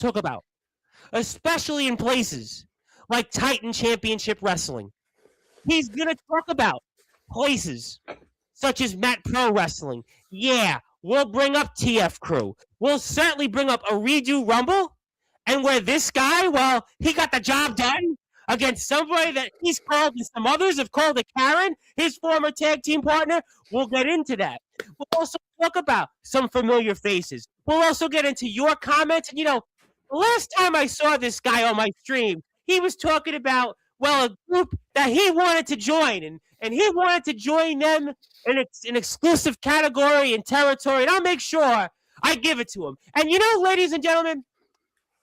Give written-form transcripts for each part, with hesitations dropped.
talk about, especially in places like Titan Championship Wrestling. He's going to talk about places such as Matt Pro Wrestling. Yeah, we'll bring up TF Crew. We'll certainly bring up a redo Rumble. And where this guy, well, he got the job done against somebody that he's called, and some others have called a Karen, his former tag team partner. We'll get into that. We'll also talk about some familiar faces. We'll also get into your comments. And, the last time I saw this guy on my stream, he was talking about, well, a group that he wanted to join, and he wanted to join them in an exclusive category and territory, and I'll make sure I give it to him. And ladies and gentlemen,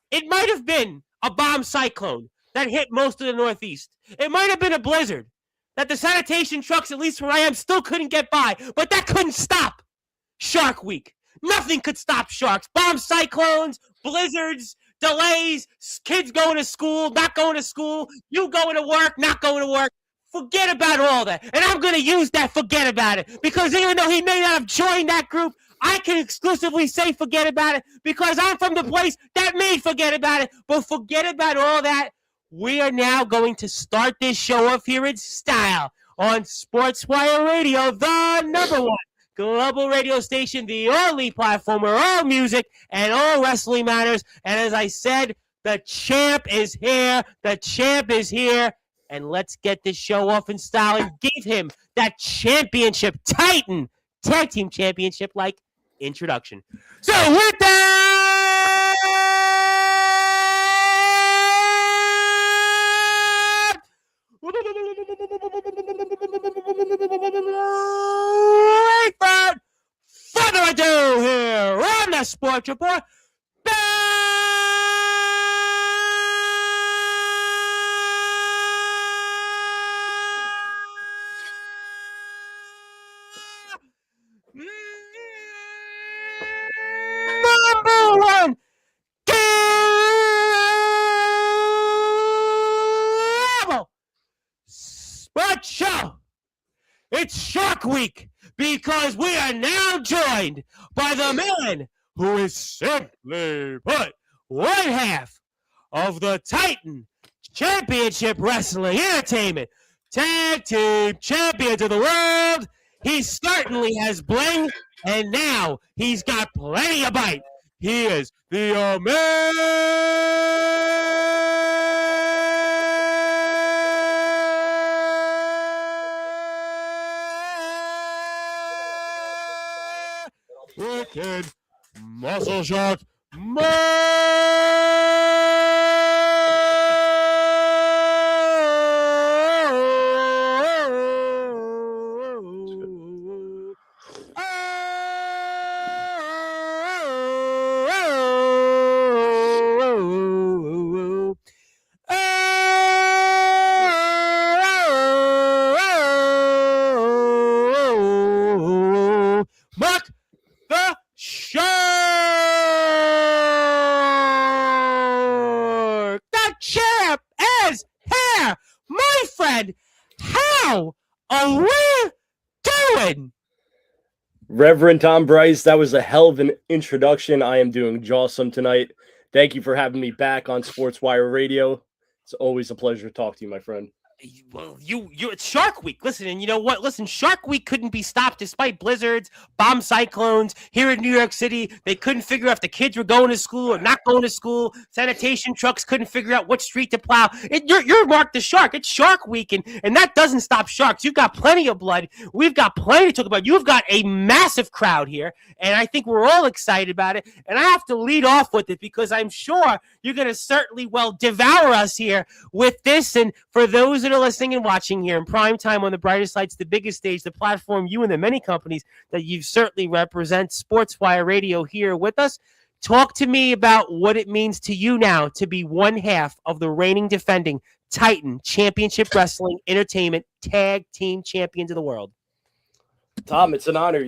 it might have been a bomb cyclone that hit most of the Northeast. It might have been a blizzard that the sanitation trucks, at least where I am, still couldn't get by, but that couldn't stop Shark Week. Nothing could stop sharks. Bomb cyclones, blizzards, delays, kids going to school, not going to school, you going to work, not going to work. Forget about all that. And I'm going to use that forget about it, because even though he may not have joined that group, I can exclusively say forget about it because I'm from the place that made forget about it. But forget about all that. We are now going to start this show off here in style on Sportswire Radio, the number one global radio station, the only platform where all music and all wrestling matters. And as I said, the champ is here. The champ is here. And let's get this show off in style and give him that championship, Titan Tag Team Championship-like introduction. So with that, without further ado, here on the Sports Report, number one global sports show. It's Shark Week because we are now joined by the man who is simply put one half of the Titan Championship Wrestling Entertainment Tag Team Champions of the World. He certainly has bling, and now he's got plenty of bite. He is the American Muscle Shark Mark the Shark. The champ is here. My friend, how are we doing? Reverend Tom Bryce, that was a hell of an introduction. I am doing jawsome tonight. Thank you for having me back on Sportswire Radio. It's always a pleasure to talk to you, my friend. Well, it's Shark Week. Listen, and you know what? Listen, Shark Week couldn't be stopped despite blizzards, bomb cyclones here in New York City. They couldn't figure out if the kids were going to school or not going to school. Sanitation trucks couldn't figure out what street to plow. You're Mark the Shark. It's Shark Week, and that doesn't stop sharks. You've got plenty of blood. We've got plenty to talk about. You've got a massive crowd here, and I think we're all excited about it. And I have to lead off with it because I'm sure you're going to certainly, devour us here with this. And for those that are listening and watching here in prime time on the brightest lights, the biggest stage, the platform, you and the many companies that you certainly represent, Sportswire Radio here with us. Talk to me about what it means to you now to be one half of the reigning defending Titan Championship Wrestling Entertainment Tag Team Champions of the World. Tom, it's an honor.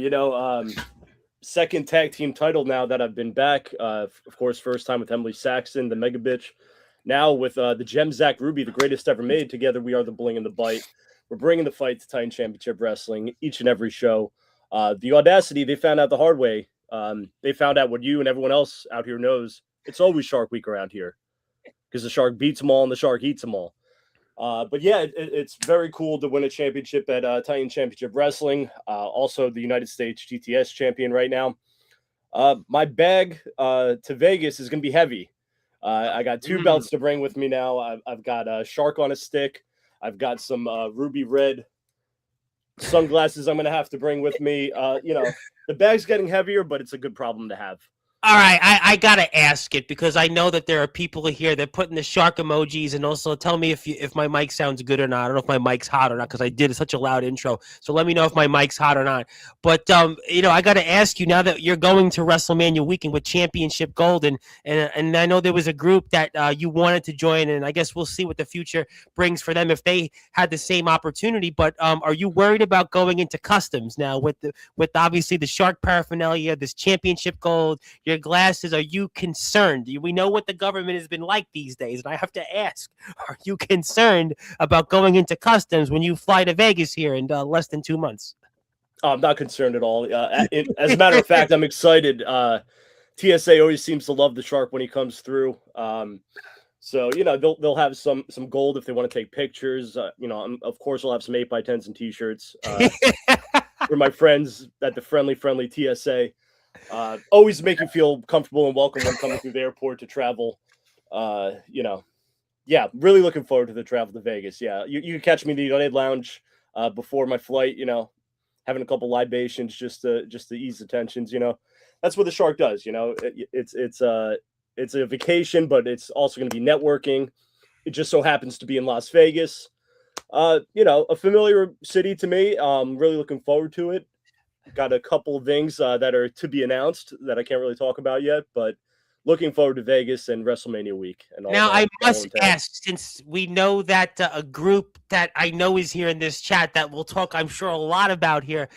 Second tag team title now that I've been back. Of course, first time with Emily Saxton, the Mega Bitch. Now with the Gem Zach Ruby, the greatest ever made. Together, we are the Bling and the Bite. We're bringing the fight to Titan Championship Wrestling each and every show. The audacity, they found out the hard way. They found out what you and everyone else out here knows. It's always Shark Week around here because the Shark beats them all and the Shark eats them all. But yeah, it's very cool to win a championship at Titan Championship Wrestling. Also, the United States GTS champion right now. My bag to Vegas is going to be heavy. I got 2 belts to bring with me now. I've got a Shark on a stick. I've got some ruby red sunglasses I'm going to have to bring with me. The bag's getting heavier, but it's a good problem to have. All right, I gotta ask it because I know that there are people here that put in the shark emojis and also tell me if my mic sounds good or not. I don't know if my mic's hot or not because I did such a loud intro. So let me know if my mic's hot or not. But I gotta ask you now that you're going to WrestleMania weekend with Championship Gold, and I know there was a group that you wanted to join, and I guess we'll see what the future brings for them if they had the same opportunity. But are you worried about going into customs now with obviously the shark paraphernalia, this Championship Gold? Your glasses, are you concerned? We know what the government has been like these days, and I have to ask, are you concerned about going into customs when you fly to Vegas here in less than 2 months? Oh, I'm not concerned at all. As a matter of fact, I'm excited. TSA always seems to love the Shark when he comes through. So they'll have some gold if they want to take pictures. Of course, we'll have some 8x10s and T-shirts for my friends at the friendly TSA. Always make you feel comfortable and welcome when coming through the airport to travel. Really looking forward to the travel to Vegas. Yeah, you can catch me in the United Lounge before my flight. Having a couple libations just to ease the tensions. That's what the Shark does. It's a vacation, but it's also going to be networking. It just so happens to be in Las Vegas. A familiar city to me. I'm really looking forward to it. Got a couple of things that are to be announced that I can't really talk about yet, but looking forward to Vegas and WrestleMania week. And all now, that, I must ask, since we know that a group that I know is here in this chat that we'll talk, I'm sure, a lot about here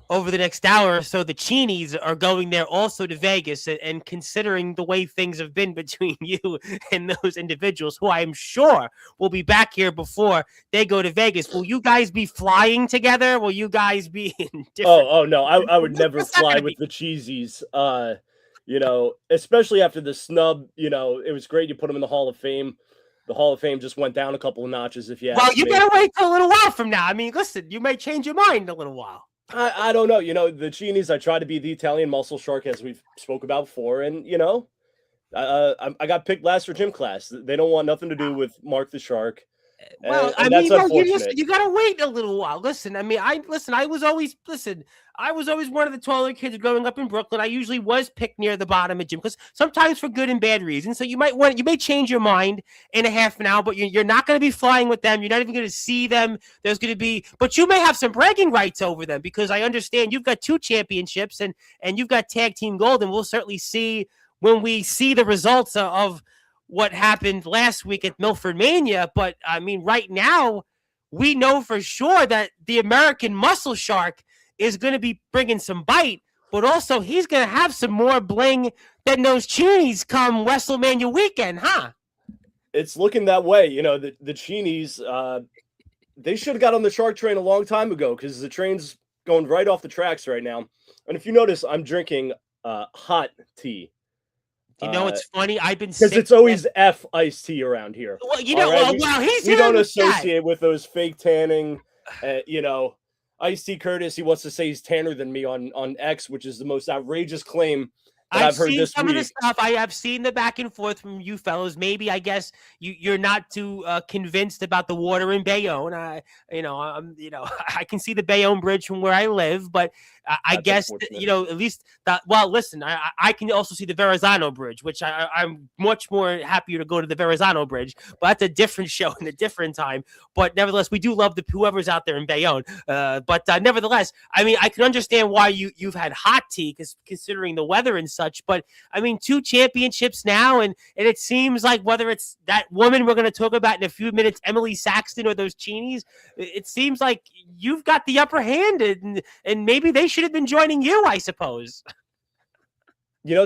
over the next hour or so, the Cheenies are going there also to Vegas, and considering the way things have been between you and those individuals, who I'm sure will be back here before they go to Vegas, will you guys be flying together? Will you guys be in different? Oh no, I would never fly with the Cheesies. Especially after the snub. It was great you put them in the Hall of Fame. The Hall of Fame just went down a couple of notches. If you ask me. Well, you better wait till a little while from now. I mean, listen, you may change your mind in a little while. I don't know. The Cheenies, I try to be the Italian muscle shark, as we've spoke about before. And, I got picked last for gym class. They don't want nothing to do with Mark the Shark. Well, that's unfortunate. You gotta wait a little while. Listen, I was always one of the taller kids growing up in Brooklyn. I usually was picked near the bottom of gym because sometimes for good and bad reasons. So you may change your mind in a half an hour, but you're not going to be flying with them. You're not even going to see them. But you may have some bragging rights over them because I understand you've got 2 championships and you've got tag team gold, and we'll certainly see when we see the results of what happened last week at Milford Mania. But I mean, right now, we know for sure that the American Muscle Shark is going to be bringing some bite, but also he's going to have some more bling than those Cheenies come WrestleMania weekend, huh? It's looking that way. The Cheenies, they should have got on the Shark train a long time ago because the train's going right off the tracks right now. And if you notice, I'm drinking hot tea. It's funny. I've been because it's always F iced tea around here. Well, we don't associate with those fake tanning. Ice T Curtis, he wants to say he's tanner than me on X, which is the most outrageous claim that I've heard this week. Of the stuff. I have seen the back and forth from you fellows. Maybe I guess you're not too convinced about the water in Bayonne. I can see the Bayonne Bridge from where I live, but I guess at least that. Well, listen, I can also see the Verrazano Bridge, which I'm much more happier to go to the Verrazano Bridge, but that's a different show and a different time. But nevertheless, we do love whoever's out there in Bayonne. But nevertheless, I mean, I can understand why you've had hot tea because considering the weather and such. But I mean, 2 championships now, and it seems like whether it's that woman we're going to talk about in a few minutes, Emily Saxton, or those Cheenies, it seems like you've got the upper hand, and maybe they should have been joining you, I suppose.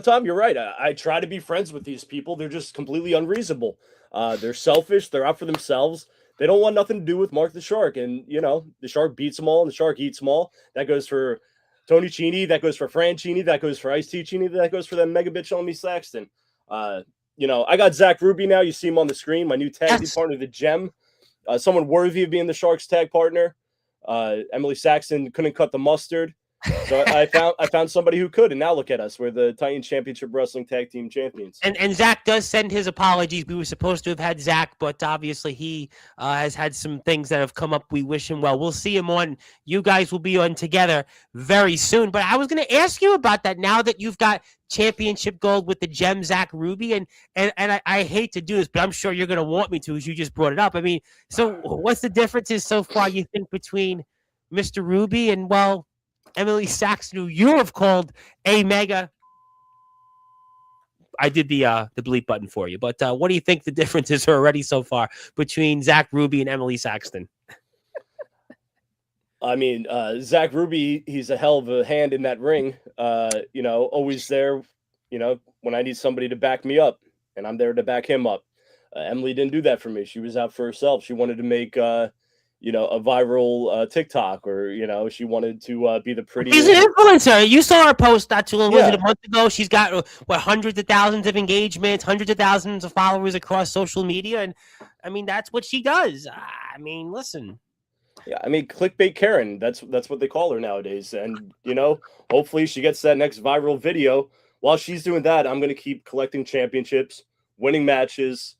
Tom, you're right. I try to be friends with these people. They're just completely unreasonable. They're selfish. They're out for themselves. They don't want nothing to do with Mark the Shark. And, the Shark beats them all and the Shark eats them all. That goes for Tony Cheney. That goes for Fran Cheney. That goes for Ice-T Cheney. That goes for that mega bitch Emily Saxton. I got Zach Ruby now. You see him on the screen. My new tag team partner, the Gem. Someone worthy of being the Sharks tag partner. Emily Saxton couldn't cut the mustard. So I found somebody who could, and now look at us. We're the Titan Championship Wrestling Tag Team Champions. And Zach does send his apologies. We were supposed to have had Zach, but obviously he has had some things that have come up. We wish him well. We'll see him on. You guys will be on together very soon. But I was going to ask you about that now that you've got championship gold with the Gem Zach Ruby. And I hate to do this, but I'm sure you're going to want me to as you just brought it up. I mean, so what's the differences so far you think between Mr. Ruby and, well, Emily Saxton, who you have called a mega? I did the bleep button for you, but what do you think the differences are already so far between Zach Ruby and Emily Saxton? I mean, Zach Ruby, he's a hell of a hand in that ring. Always there, when I need somebody to back me up, and I'm there to back him up. Emily didn't do that for me. She was out for herself. She wanted to make a viral TikTok, or she wanted to be the prettiest. She's an influencer. You saw her post not too long, was it a month ago? She's got hundreds of thousands of engagements, hundreds of thousands of followers across social media, and I mean that's what she does. I mean, listen. Yeah, I mean, clickbait Karen. That's what they call her nowadays, and hopefully she gets that next viral video. While she's doing that, I'm going to keep collecting championships, winning matches,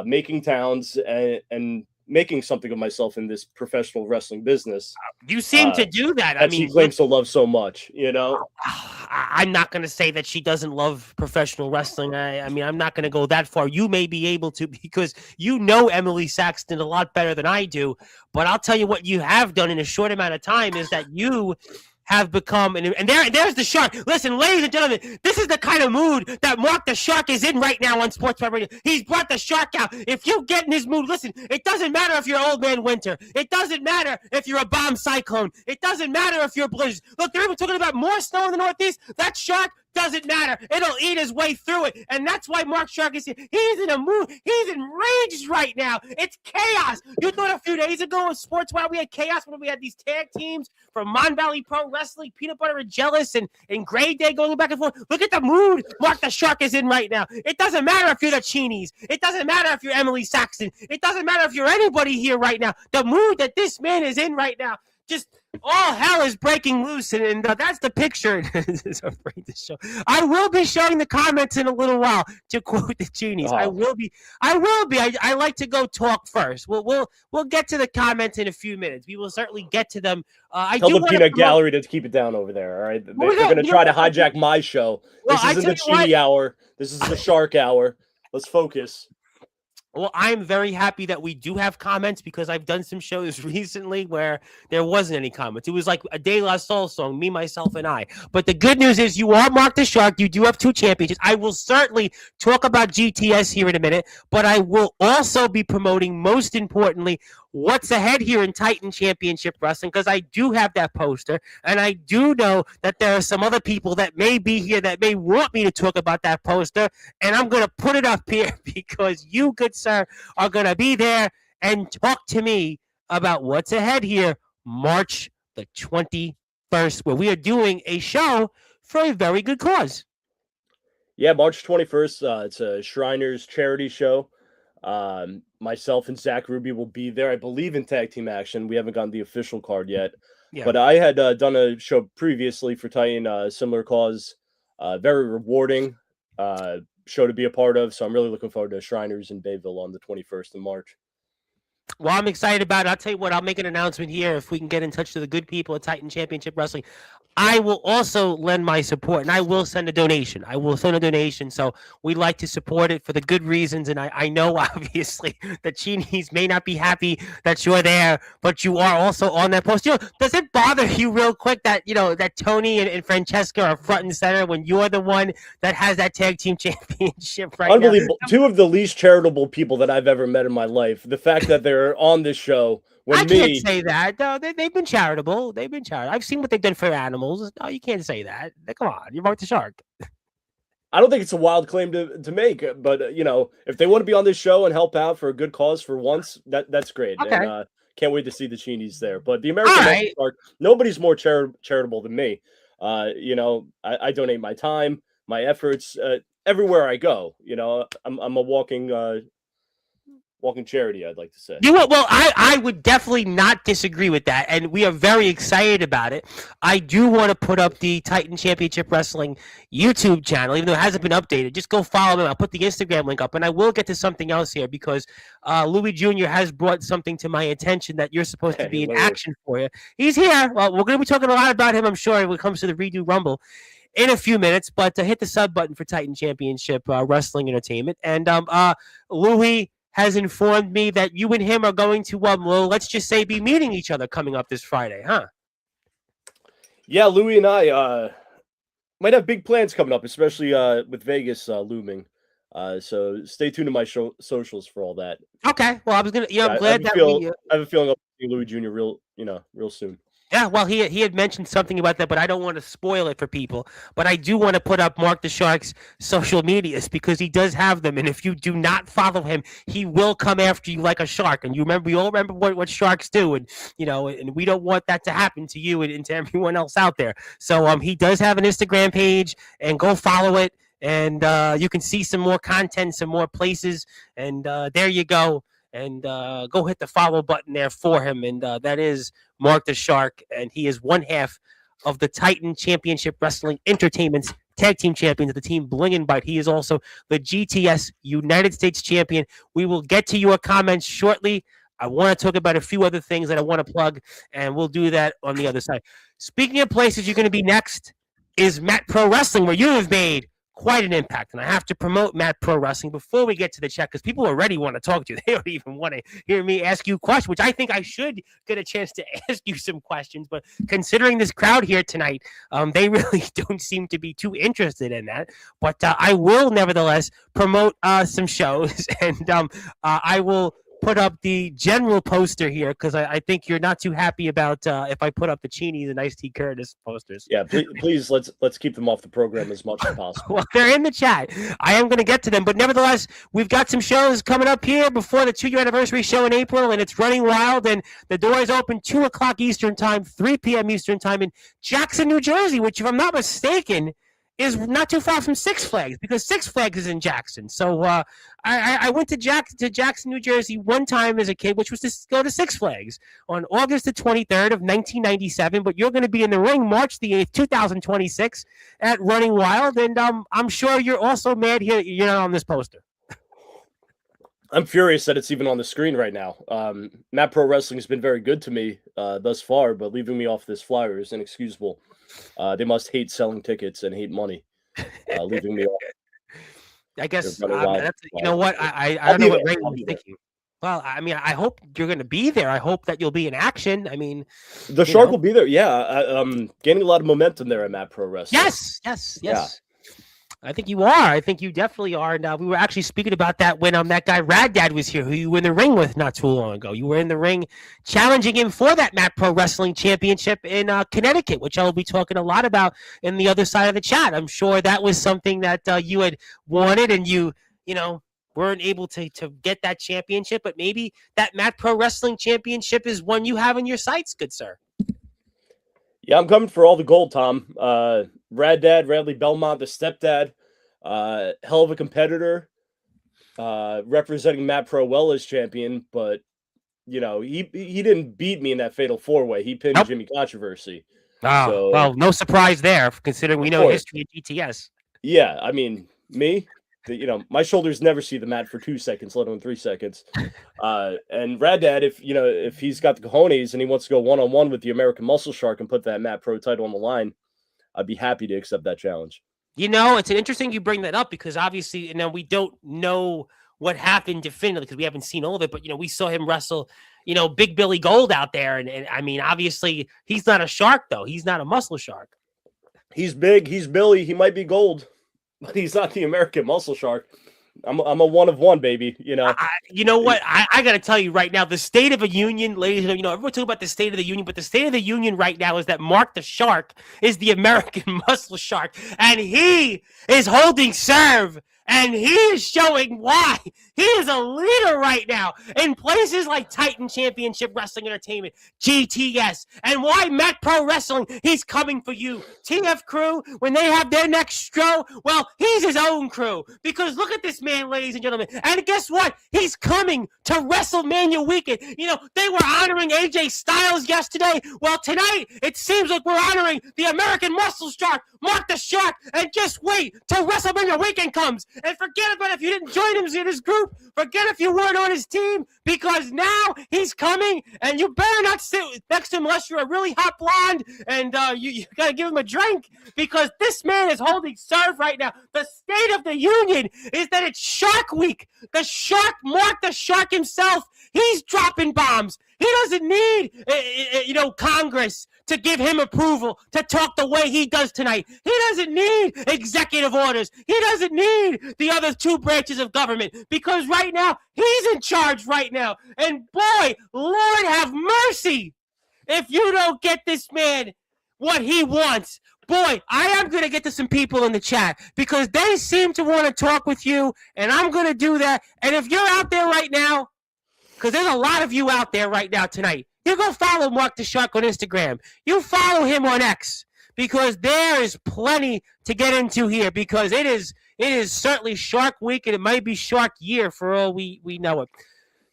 making towns, and making something of myself in this professional wrestling business. You seem to do that. I mean, she claims to love so much, I'm not going to say that she doesn't love professional wrestling. I mean, I'm not going to go that far. You may be able to because you know Emily Saxton a lot better than I do. But I'll tell you what you have done in a short amount of time is that you have become, and there's the Shark. Listen, ladies and gentlemen, this is the kind of mood that Mark the Shark is in right now on Sportzwire Radio. He's brought the Shark out. If you get in his mood, listen, it doesn't matter if you're Old Man Winter. It doesn't matter if you're a bomb cyclone. It doesn't matter if you're blizzard. Look, they're even talking about more snow in the Northeast. That Shark doesn't matter. It'll eat his way through it. And that's why Mark Shark is here. He's in a mood. He's enraged right now. It's chaos. You thought a few days ago in Sportswire we had chaos when we had these tag teams from Mon Valley Pro Wrestling, Peanut Butter and Jealous, and Gray Day going back and forth. Look at the mood Mark the Shark is in right now. It doesn't matter if you're the Cheenies. It doesn't matter if you're Emily Saxton. It doesn't matter if you're anybody here right now. The mood that this man is in right now, just all hell is breaking loose, and that's the picture. I will be showing the comments in a little while. To quote the Genies, I will be. I like to go talk first. We'll get to the comments in a few minutes. We will certainly get to them. Tell the peanut gallery to keep it down over there. All right, they're going to try to hijack my show. This isn't the Cheeny hour. This is the Shark hour. Let's focus. Well, I'm very happy that we do have comments because I've done some shows recently where there wasn't any comments. It was like a De La Soul song, me, myself, and I. But the good news is you are Mark the Shark. You do have 2 championships. I will certainly talk about GTS here in a minute, but I will also be promoting, most importantly, what's ahead here in Titan Championship Wrestling, because I do have that poster, and I do know that there are some other people that may be here that may want me to talk about that poster, and I'm going to put it up here because you, good sir, are going to be there and talk to me about what's ahead here March the 21st, where we are doing a show for a very good cause. Yeah, March 21st, it's a Shriners charity show. Myself and Zach Ruby will be there. I believe in tag team action. We haven't gotten the official card yet, but I had done a show previously for Titan, similar cause, very rewarding show to be a part of. So I'm really looking forward to Shriners in Bayville on the 21st of March. Well, I'm excited about it. I'll tell you what, I'll make an announcement here if we can get in touch with the good people at Titan Championship Wrestling. I will also lend my support, and I will send a donation. So we like to support it for the good reasons, and I know, obviously, the Cheenies may not be happy that you're there, but you are also on that post. Does it bother you real quick that, that Tony and Francesca are front and center when you're the one that has that tag team championship right Unbelievable. now? 2 of the least charitable people that I've ever met in my life. The fact that they're on this show. Can't say that. No, they've been charitable. I've seen what they've done for animals. No, you can't say that. Come on, you're Mark the Shark. I don't think it's a wild claim to make, but if they want to be on this show and help out for a good cause for once, that's great. Okay. And can't wait to see the Cheenies there. But the American Shark, nobody's more charitable than me. I donate my time, my efforts. everywhere I go. You know, I'm a walking charity, I'd like to say. You know, well, I would definitely not disagree with that, and we are very excited about it. I do want to put up the Titan Championship Wrestling YouTube channel, even though it hasn't been updated. Just go follow them. I'll put the Instagram link up, and I will get to something else here because Louis Jr. has brought something to my attention that you're supposed to be in action for you. He's here. Well, we're going to be talking a lot about him, I'm sure, when it comes to the Redo Rumble in a few minutes, but hit the sub button for Titan Championship Wrestling Entertainment. And Louis has informed me that you and him are going to, well, let's just say, be meeting each other coming up this Friday, huh? Yeah, Louis and I might have big plans coming up, especially with Vegas looming. So stay tuned to my socials for all that. Okay. Well, I was gonna. I'm glad that I have a feeling I'll see Louis Jr. real soon. Yeah, well, he had mentioned something about that, but I don't want to spoil it for people. But I do want to put up Mark the Shark's social medias because he does have them, and if you do not follow him, he will come after you like a shark. And we all remember what sharks do, and and we don't want that to happen to you and to everyone else out there. So he does have an Instagram page, and go follow it, and you can see some more content, some more places, and there you go. And go hit the follow button there for him. And that is Mark the Shark. And he is one half of the Titan Championship Wrestling Entertainment's tag team champions of the team Bling and Bite. He is also the GTS United States champion. We will get to your comments shortly. I want to talk about a few other things that I want to plug, and we'll do that on the other side. Speaking of places you're going to be next is Matt Pro Wrestling, where you have made quite an impact. And I have to promote Matt Pro Wrestling before we get to the chat because people already want to talk to you. They don't even want to hear me ask you questions, which I think I should get a chance to ask you some questions. But considering this crowd here tonight, they really don't seem to be too interested in that. But I will nevertheless promote some shows, and I will put up the general poster here because I think you're not too happy about if I put up the Cheney's and Ice T Curtis posters. Yeah, please let's keep them off the program as much as possible. Well, they're in the chat. I am going to get to them, but nevertheless, we've got some shows coming up here before the 2-year anniversary show in April, and it's running wild. And the doors open 2:00 Eastern time, 3 p.m. Eastern time in Jackson, New Jersey, which, if I'm not mistaken, is not too far from Six Flags because Six Flags is in Jackson. So I went to Jackson, New Jersey one time as a kid, which was to go to Six Flags on August the 23rd of 1997. But you're going to be in the ring March the 8th, 2026 at Running Wild. And I'm sure you're also mad here you're not on this poster. I'm furious that it's even on the screen right now. Matt Pro Wrestling has been very good to me thus far, but leaving me off this flyer is inexcusable. They must hate selling tickets and hate money. Leaving me off. I guess that's, you know what I don't know what Ray was thinking. Well, I mean, I hope you're going to be there. I hope that you'll be in action. I mean, the Shark will be there. Yeah, gaining a lot of momentum there at Matt Pro Wrestling. Yes. Yeah. I think you are. I think you definitely are. And we were actually speaking about that when that guy Rad Dad was here, who you were in the ring with not too long ago. You were in the ring challenging him for that Matt Pro Wrestling Championship in Connecticut, which I will be talking a lot about in the other side of the chat. I'm sure that was something that you had wanted, and you weren't able to get that championship. But maybe that Matt Pro Wrestling Championship is one you have in your sights, good sir. Yeah, I'm coming for all the gold, Tom. Rad Dad, Radley Belmont, the stepdad, hell of a competitor, representing Matt Pro well as champion, but he didn't beat me in that fatal 4-way. He pinned Jimmy Controversy. Oh, so, well, no surprise there, considering we know history of GTS. Yeah, I mean, me, my shoulders never see the mat for 2 seconds, let alone 3 seconds. And Rad Dad, if he's got the cojones and he wants to go one-on-one with the American Muscle Shark and put that Matt Pro title on the line, I'd be happy to accept that challenge. It's an interesting you bring that up because obviously, we don't know what happened definitively because we haven't seen all of it, but, we saw him wrestle, Big Billy Gold out there. And I mean, obviously, he's not a shark, though. He's not a muscle shark. He's big. He's Billy. He might be gold, but he's not the American Muscle Shark. I'm a one of one, baby. You know what? I got to tell you right now, the State of the Union, ladies and gentlemen, everyone talking about the State of the Union, but the State of the Union right now is that Mark the Shark is the American Muscle Shark, and he is holding serve And he is showing why he is a leader right now in places like Titan Championship Wrestling Entertainment, GTS, and why Matt Pro Wrestling, he's coming for you. TF Crew, when they have their next show, well, he's his own crew. Because look at this man, ladies and gentlemen. And guess what? He's coming to WrestleMania weekend. You know, they were honoring AJ Styles yesterday. Well, tonight, it seems like we're honoring the American Muscle Shark, Mark the Shark. And just wait till WrestleMania weekend comes. And forget about if you didn't join him in his group. Forget if you weren't on his team, because now he's coming, and you better not sit next to him unless you're a really hot blonde, and you got to give him a drink, because this man is holding serve right now. The State of the Union is that it's Shark Week. The Shark, Mark the Shark himself, he's dropping bombs. He doesn't need, Congress to give him approval to talk the way he does tonight. He doesn't need executive orders. He doesn't need the other two branches of government, because right now, he's in charge right now. And boy, Lord have mercy if you don't get this man what he wants. Boy, I am going to get to some people in the chat, because they seem to want to talk with you, and I'm going to do that. And if you're out there right now, because there's a lot of you out there right now tonight, you go follow Mark the Shark on Instagram. You follow him on X, because there is plenty to get into here, because it is certainly Shark Week, and it might be Shark Year for all we know it.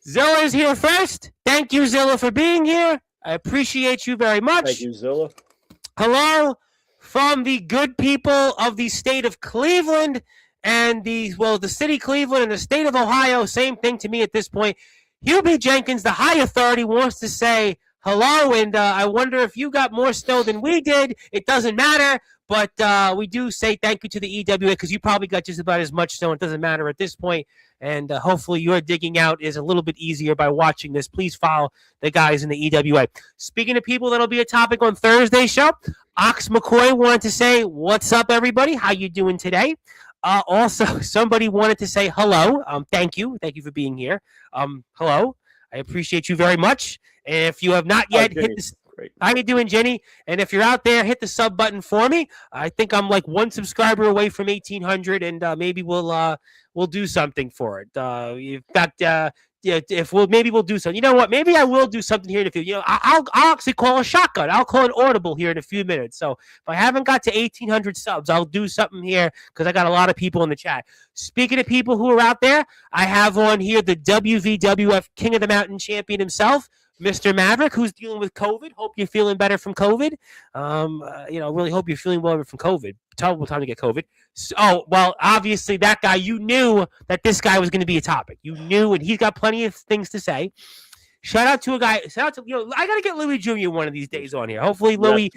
Zilla is here first. Thank you, Zilla, for being here. I appreciate you very much. Thank you, Zilla. Hello from the good people of the state of Cleveland and the city of Cleveland and the state of Ohio. Same thing to me at this point. Hubie Jenkins, the high authority, wants to say hello, and I wonder if you got more snow than we did. It doesn't matter, but we do say thank you to the EWA, because you probably got just about as much snow. It doesn't matter at this point, and hopefully your digging out is a little bit easier by watching this. Please follow the guys in the EWA. Speaking of people that'll be a topic on Thursday's show, Ox McCoy wanted to say, what's up, everybody? How you doing today? Also, somebody wanted to say hello. Thank you. Thank you for being here. Hello. I appreciate you very much. And if you have not yet hit this, how you doing, Jenny? And if you're out there, hit the sub button for me. I think I'm like one subscriber away from 1,800, and maybe we'll do something for it. In fact, maybe we'll do something. You know what? Maybe I will do something here in a few. I'll actually call a shotgun. I'll call an audible here in a few minutes. So if I haven't got to 1,800 subs, I'll do something here, because I got a lot of people in the chat. Speaking of people who are out there, I have on here the WVWF King of the Mountain champion himself, Mr. Maverick, who's dealing with COVID. Hope you're feeling better from COVID. Really hope you're feeling better from COVID. Terrible time to get COVID. So, well, obviously that guy, you knew that this guy was going to be a topic. You knew, and he's got plenty of things to say. Shout out to a guy. Shout out to, I got to get Louis Jr. one of these days on here. Hopefully, Louis.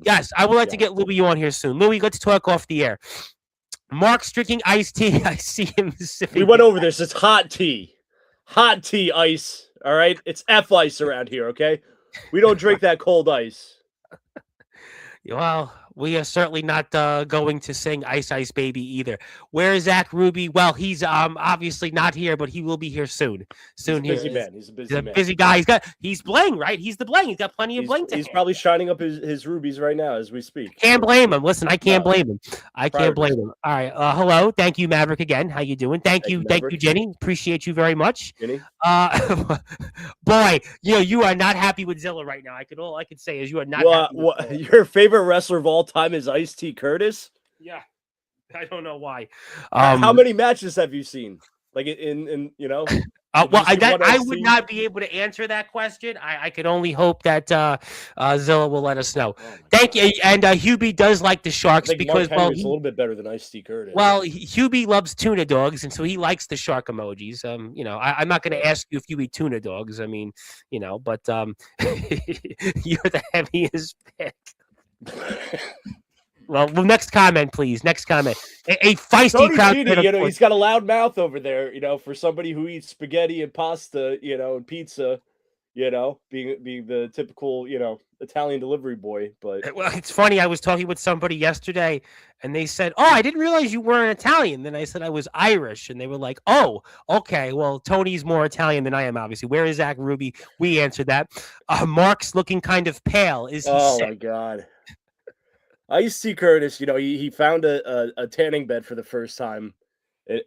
Yes, I would like to get Louis on here soon. Louis, let's talk off the air. Mark's drinking iced tea. I see him sipping. We went over this. It's hot tea. Hot tea ice. All right? It's F ice around here, okay? We don't drink that cold ice. Well, we are certainly not going to sing Ice Ice Baby either. Where is Zach Ruby? Well, he's obviously not here, but he will be here soon. He's a busy man. He's a busy guy. He's bling, right? He's the bling. He's got plenty of bling. He's probably shining up his rubies right now as we speak. Can't blame him. Listen, I can't blame him. I can't blame him. All right. Hello. Thank you, Maverick, again. How you doing? Thank you, Jenny. Appreciate you very much. Jenny. Boy, you are not happy with Zilla right now. All I could say is you are not happy with Zilla. Your favorite wrestler of all time is Ice-T Curtis? Yeah. I don't know why. How many matches have you seen? Like I would not be able to answer that question. I could only hope that Zilla will let us know. Thank you. And Hubie does like the Sharks because he's a little bit better than Ice-T Curtis. Well, Hubie loves tuna dogs, and so he likes the shark emojis. I'm not going to ask you if you eat tuna dogs. I mean, but you're the heaviest pick. Well, next comment, please. Next comment. A feisty crowd. He's got a loud mouth over there. For somebody who eats spaghetti and pasta, and pizza. Being the typical, Italian delivery boy. But well, it's funny. I was talking with somebody yesterday, and they said, "Oh, I didn't realize you weren't Italian." Then I said I was Irish, and they were like, "Oh, okay. Well, Tony's more Italian than I am, obviously." Where is Zach Ruby? We answered that. Mark's looking kind of pale. Is he sick? My God. Ice-T Curtis, he found a tanning bed for the first time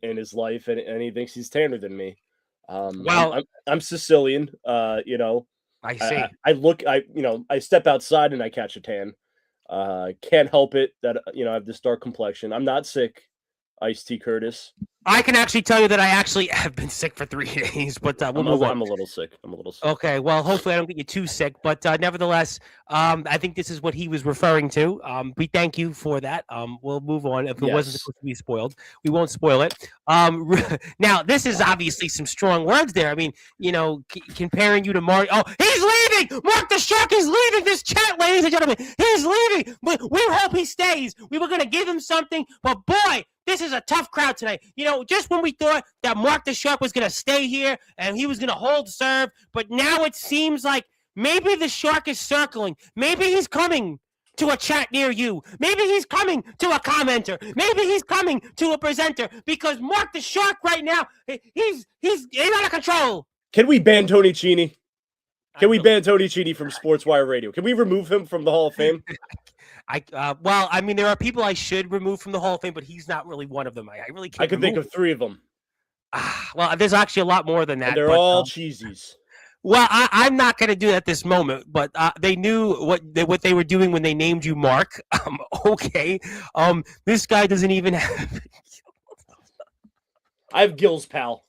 in his life, and he thinks he's tanner than me. Well, I'm Sicilian. I see. I step outside and I catch a tan. Can't help it that I have this dark complexion. I'm not sick, Ice T Curtis. I can actually tell you that I actually have been sick for 3 days, but we'll move on. I'm a little sick. Okay, well, hopefully I don't get you too sick, but nevertheless, I think this is what he was referring to. We thank you for that. We'll move on. If it wasn't supposed to be spoiled, we won't spoil it. Now, this is obviously some strong words there. I mean, comparing you to Mario. Oh, he's leaving! Mark the Shark is leaving this chat, ladies and gentlemen. He's leaving. We hope he stays. We were going to give him something, but boy, this is a tough crowd tonight. Just when we thought that Mark the Shark was going to stay here and he was going to hold serve, but now it seems like maybe the Shark is circling. Maybe he's coming to a chat near you. Maybe he's coming to a commenter. Maybe he's coming to a presenter because Mark the Shark right now, he's out of control. Can we ban Tony Cini? Can we ban Tony Cini from Sportswire Radio? Can we remove him from the Hall of Fame? There are people I should remove from the Hall of Fame, but he's not really one of them. I really can't. I can think of 3 of them. Well, there's actually a lot more than that. And they're all cheesies. Well, I'm not going to do that this moment, but they knew what they were doing when they named you Mark. Okay. This guy doesn't even have. I have gills, pal.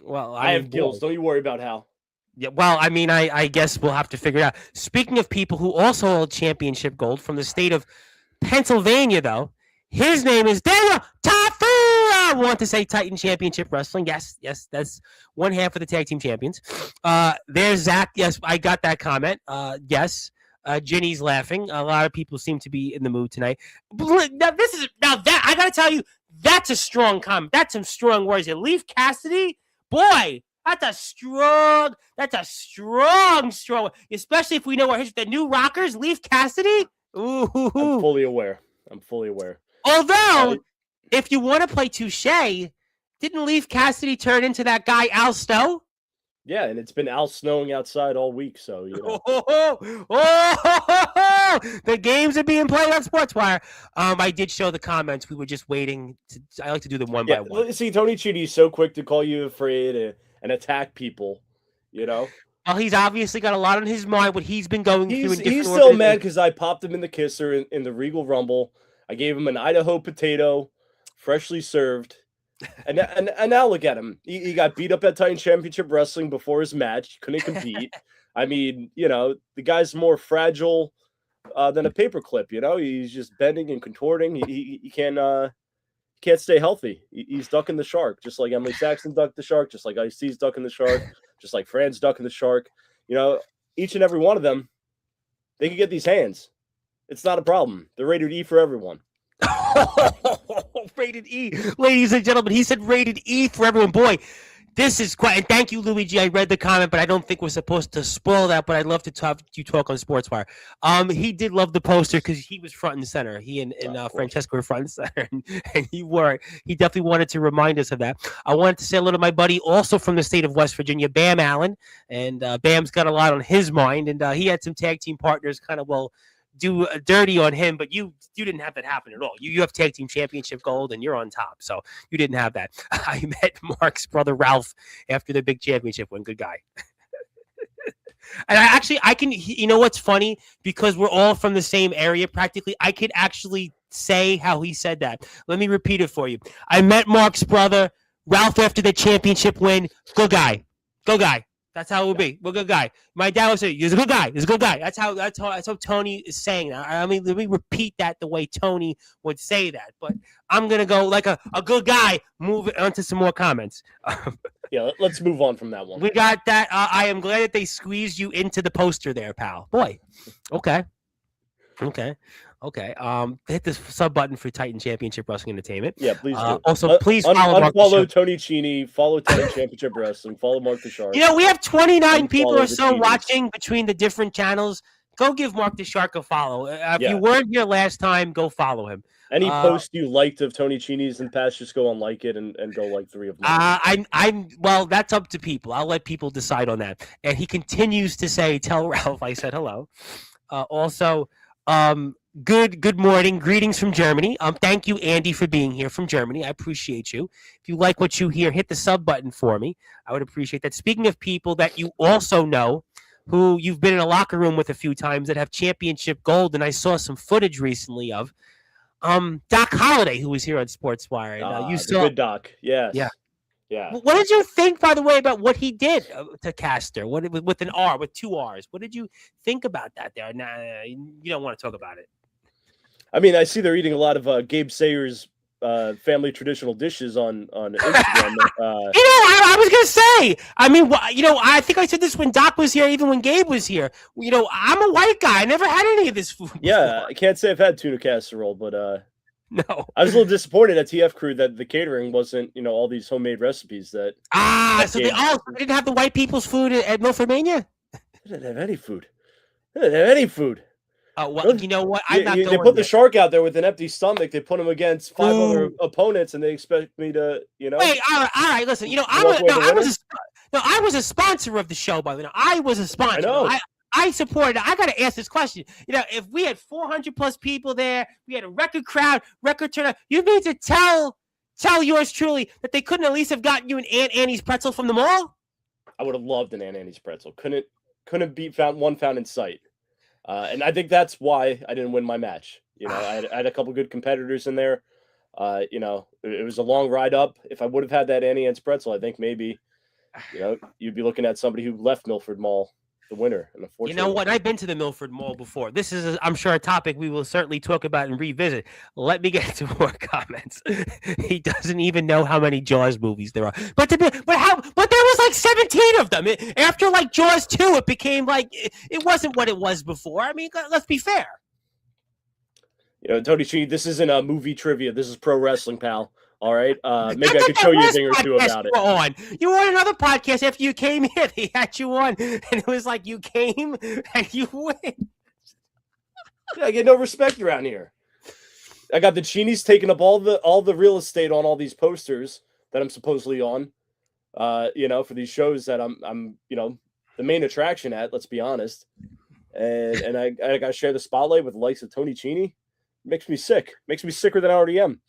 Well, I have gills. Don't you worry about Hal. Yeah, well, I guess we'll have to figure it out. Speaking of people who also hold championship gold from the state of Pennsylvania, though, his name is Daniel Tafu. I want to say Titan Championship Wrestling. Yes, that's one half of the tag team champions. There's Zach. Yes, I got that comment. Yes, Ginny's laughing. A lot of people seem to be in the mood tonight. Now that I got to tell you, that's a strong comment. That's some strong words. You Leaf Cassidy, boy. That's a strong, especially if we know the new Rockers, Leaf Cassidy. Ooh. I'm fully aware. Although, if you want to play touche, didn't Leaf Cassidy turn into that guy Al Snow? Yeah, and it's been Al snowing outside all week, so the games are being played on Sportswire. I did show the comments. We were just waiting. I like to do them one by one. See, Tony Chidi is so quick to call you afraid and attack people, Well, he's obviously got a lot on his mind, what he's been going through. He's still mad because I popped him in the kisser in the Regal Rumble. I gave him an Idaho potato, freshly served. And now look at him. He got beat up at Titan Championship Wrestling before his match. He couldn't compete. I mean, the guy's more fragile than a paperclip, He's just bending and contorting. He can't stay healthy. He's ducking the shark, just like Emily Saxton ducked the shark, just like Ice-T's ducking the shark, just like Fran's ducking the shark. Each and every one of them, they can get these hands. It's not a problem. They're rated E for everyone. Rated E. Ladies and gentlemen, he said rated E for everyone. Boy, this is quite. And thank you, Luigi. I read the comment, but I don't think we're supposed to spoil that. But I'd love to talk on Sportswire. He did love the poster because he was front and center. He and Francesco were front and center, and he were. He definitely wanted to remind us of that. I wanted to say hello to my buddy, also from the state of West Virginia, Bam Allen, and Bam's got a lot on his mind, and he had some tag team partners kind of do dirty on him, but you didn't have that happen at all. You have tag team championship gold and you're on top, so you didn't have that. I met Mark's brother Ralph after the big championship win. Good guy. And I can, what's funny, because we're all from the same area practically, I could actually say how he said that. Let me repeat it for you. I met Mark's brother Ralph after the championship win. Good guy. That's how it would be. We're a good guy. My dad would say, "He's a good guy. He's a good guy." That's how Tony is saying that. I mean, let me repeat that the way Tony would say that. But I'm gonna go like a good guy. Move on to some more comments. Yeah, let's move on from that one. We got that. I am glad that they squeezed you into the poster there, pal. Boy. Okay. Hit the sub button for Titan Championship Wrestling Entertainment. Yeah, please do. Also, please follow Tony Cini, follow Titan Championship Wrestling, follow Mark the Shark. We have 29 people or so watching between the different channels. Go give Mark the Shark a follow. If you weren't here last time, go follow him. Any post you liked of Tony Cini's in the past, just go and like it and go like 3 of them. Well, that's up to people. I'll let people decide on that. And he continues to say, "Tell Ralph I said hello." Also, Good morning. Greetings from Germany. Thank you, Andy, for being here from Germany. I appreciate you. If you like what you hear, hit the sub button for me. I would appreciate that. Speaking of people that you also know, who you've been in a locker room with a few times that have championship gold, and I saw some footage recently of Doc Holliday, who was here on Sportswire. And, you The saw, good Doc. yeah. Yes. Yeah. What did you think, by the way, about what he did to Castor? What with an R, with two R's? What did you think about that? There, nah, you don't want to talk about it. I mean, I see they're eating a lot of Gabe Sayers' family traditional dishes on Instagram. I was gonna say. I mean, I think I said this when Doc was here, even when Gabe was here. I'm a white guy. I never had any of this food before. Yeah, I can't say I've had tuna casserole, but no. I was a little disappointed at TF Crew that the catering wasn't, all these homemade recipes that. So they didn't have the white people's food at Milford Mania? They didn't have any food. They didn't have any food. Oh, well, you know what? I'm not going They put the shark out there with an empty stomach. They put him against 5 other opponents, and they expect me to, Wait, all right. Listen, I was a sponsor of the show, by the way. I was a sponsor. I know. I supported it. I got to ask this question. If we had 400 plus people there, we had a record crowd, record turnout, you mean to tell yours truly that they couldn't at least have gotten you an Aunt Annie's pretzel from the mall? I would have loved an Aunt Annie's pretzel. Couldn't be found in sight. And I think that's why I didn't win my match. I had a couple good competitors in there. It was a long ride up. If I would have had that Annie Ann's pretzel, I think maybe, you'd be looking at somebody who left Milford Mall the winner. And unfortunately, you know what? I've been to the Milford Mall before. This is, I'm sure, a topic we will certainly talk about and revisit. Let me get to more comments. He doesn't even know how many Jaws movies there are. But there was like 17 of them. After like Jaws 2, it became like it wasn't what it was before. I mean, let's be fair. Tony Chi, this isn't a movie trivia. This is pro wrestling, pal. All right. Maybe I could show you a thing or two about it. You were on another podcast after you came here. They had you on, and it was like you came and you win. I get no respect around here. I got the Chinies taking up all the real estate on all these posters that I'm supposedly on. For these shows that I'm the main attraction at. Let's be honest. And I got to share the spotlight with the likes of Tony Chini. Makes me sick. Makes me sicker than I already am.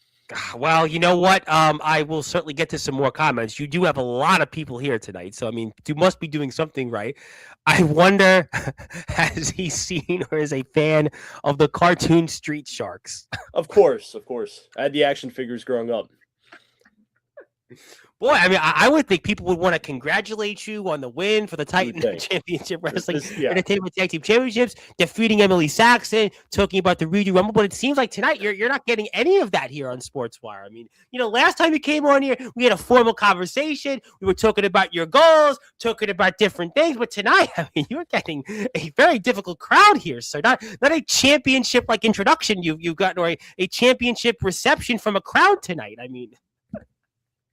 Well, you know what? I will certainly get to some more comments. You do have a lot of people here tonight, so I mean, you must be doing something right. I wonder, has he seen or is a fan of the cartoon Street Sharks? Of course. I had the action figures growing up. Boy, I mean, I would think people would want to congratulate you on the win for the Titan Championship Wrestling Entertainment Tag Team Championships, defeating Emily Saxon, talking about the Redo Rumble. But it seems like tonight you're not getting any of that here on Sportswire. I mean, last time you came on here, we had a formal conversation. We were talking about your goals, talking about different things. But tonight, I mean, you're getting a very difficult crowd here. So not a championship like introduction you've gotten, or a championship reception from a crowd tonight. I mean.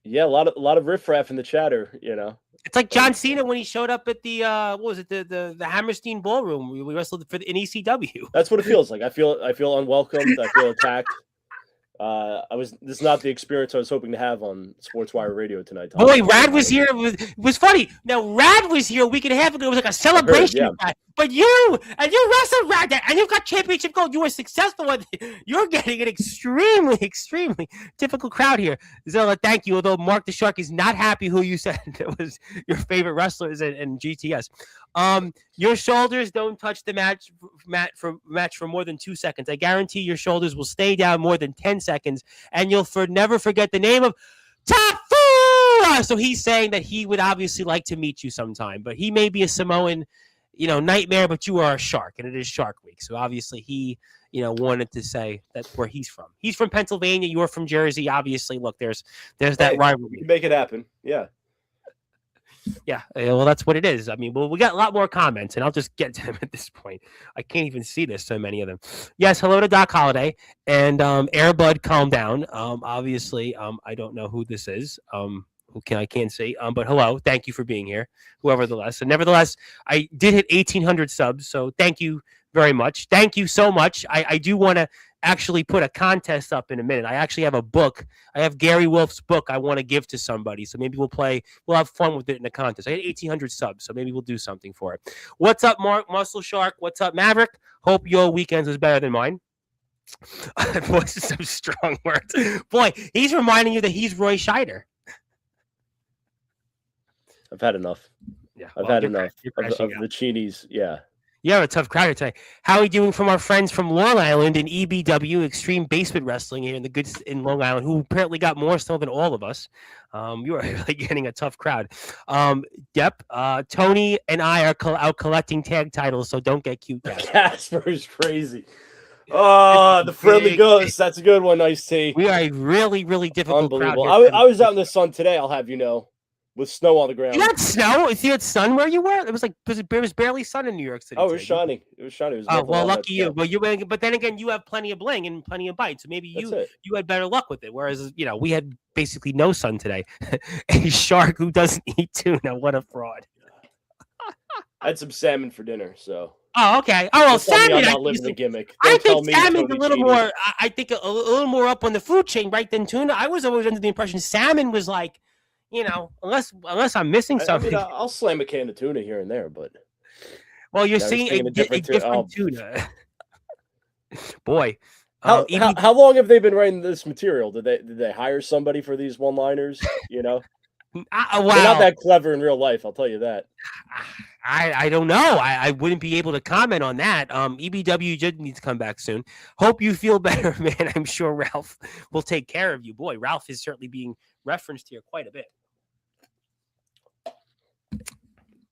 Yeah, a lot of riffraff in the chatter, It's like John Cena when he showed up at the the Hammerstein Ballroom. We wrestled in ECW. That's what it feels like. I feel unwelcomed. I feel attacked. This is not the experience I was hoping to have on Sportswire Radio tonight. Tom. Boy, Rad was here. It was funny. Now, Rad was here a week and a half ago. It was like a celebration. But you wrestled Rad, and you've got championship gold. You were successful. You're getting an extremely, extremely difficult crowd here. Zilla, thank you. Although Mark the Shark is not happy who you said was your favorite wrestlers in GTS. Your shoulders don't touch the match for more than 2 seconds. I guarantee your shoulders will stay down more than 10 seconds, and you'll never forget the name of Tafu. So he's saying that he would obviously like to meet you sometime, but he may be a Samoan, nightmare, but you are a shark, and it is Shark Week. So obviously he, wanted to say that's where he's from. He's from Pennsylvania. You're from Jersey. Obviously, look, there's that rivalry. You can make it happen. Yeah. Yeah, well, that's what it is. I mean, we got a lot more comments, and I'll just get to them at this point. I can't even see this, so many of them. Yes, hello to Doc Holliday, and Airbud, calm down. Obviously, I don't know who this is. I can't see. But hello, thank you for being here, whoever the less. And nevertheless, I did hit 1,800 subs, so thank you very much. Thank you so much. I do want to actually put a contest up in a minute. I actually have a book. I have Gary Wolf's book I want to give to somebody. So maybe we'll have fun with it in a contest. I had 1,800 subs, so maybe we'll do something for it. What's up, Mark Muscle Shark? What's up, Maverick? Hope your weekend was better than mine. Voice is some strong words. Boy, he's reminding you that he's Roy Scheider. I've had enough. Yeah, I've had enough of crashing the Cheenies. Yeah. You have a tough crowd here tonight. How are we doing from our friends from Long Island in EBW, Extreme Basement Wrestling here in Long Island, who apparently got more so than all of us. You are really getting a tough crowd. Yep. Tony and I are out collecting tag titles, so don't get cute, Casper. Casper is crazy. Oh, the friendly ghost. That's a good one. Nice take. We are a really, really difficult Unbelievable. crowd. I was out in the sun today, I'll have you know, with snow on the ground. You had snow? You had sun where you were? It was barely sun in New York City. Oh, it was shining. It was shining. It was oh, well, lucky you. Well, but then again, you have plenty of bling and plenty of bites. So maybe you had better luck with it. Whereas, we had basically no sun today. A shark who doesn't eat tuna. What a fraud. I had some salmon for dinner, so. Oh, okay. Oh, well, salmon. I'm not living the gimmick. I think salmon's a little more. I think a little more up on the food chain, right, than tuna. I was always under the impression salmon was like, unless I'm missing something. I'll slam a can of tuna here and there, but. Well, you're seeing a different tuna. Boy. How long have they been writing this material? Did they hire somebody for these one-liners? Wow. They're not that clever in real life, I'll tell you that. I don't know. I wouldn't be able to comment on that. EBW did need to come back soon. Hope you feel better, man. I'm sure Ralph will take care of you. Boy, Ralph is certainly being referenced here quite a bit.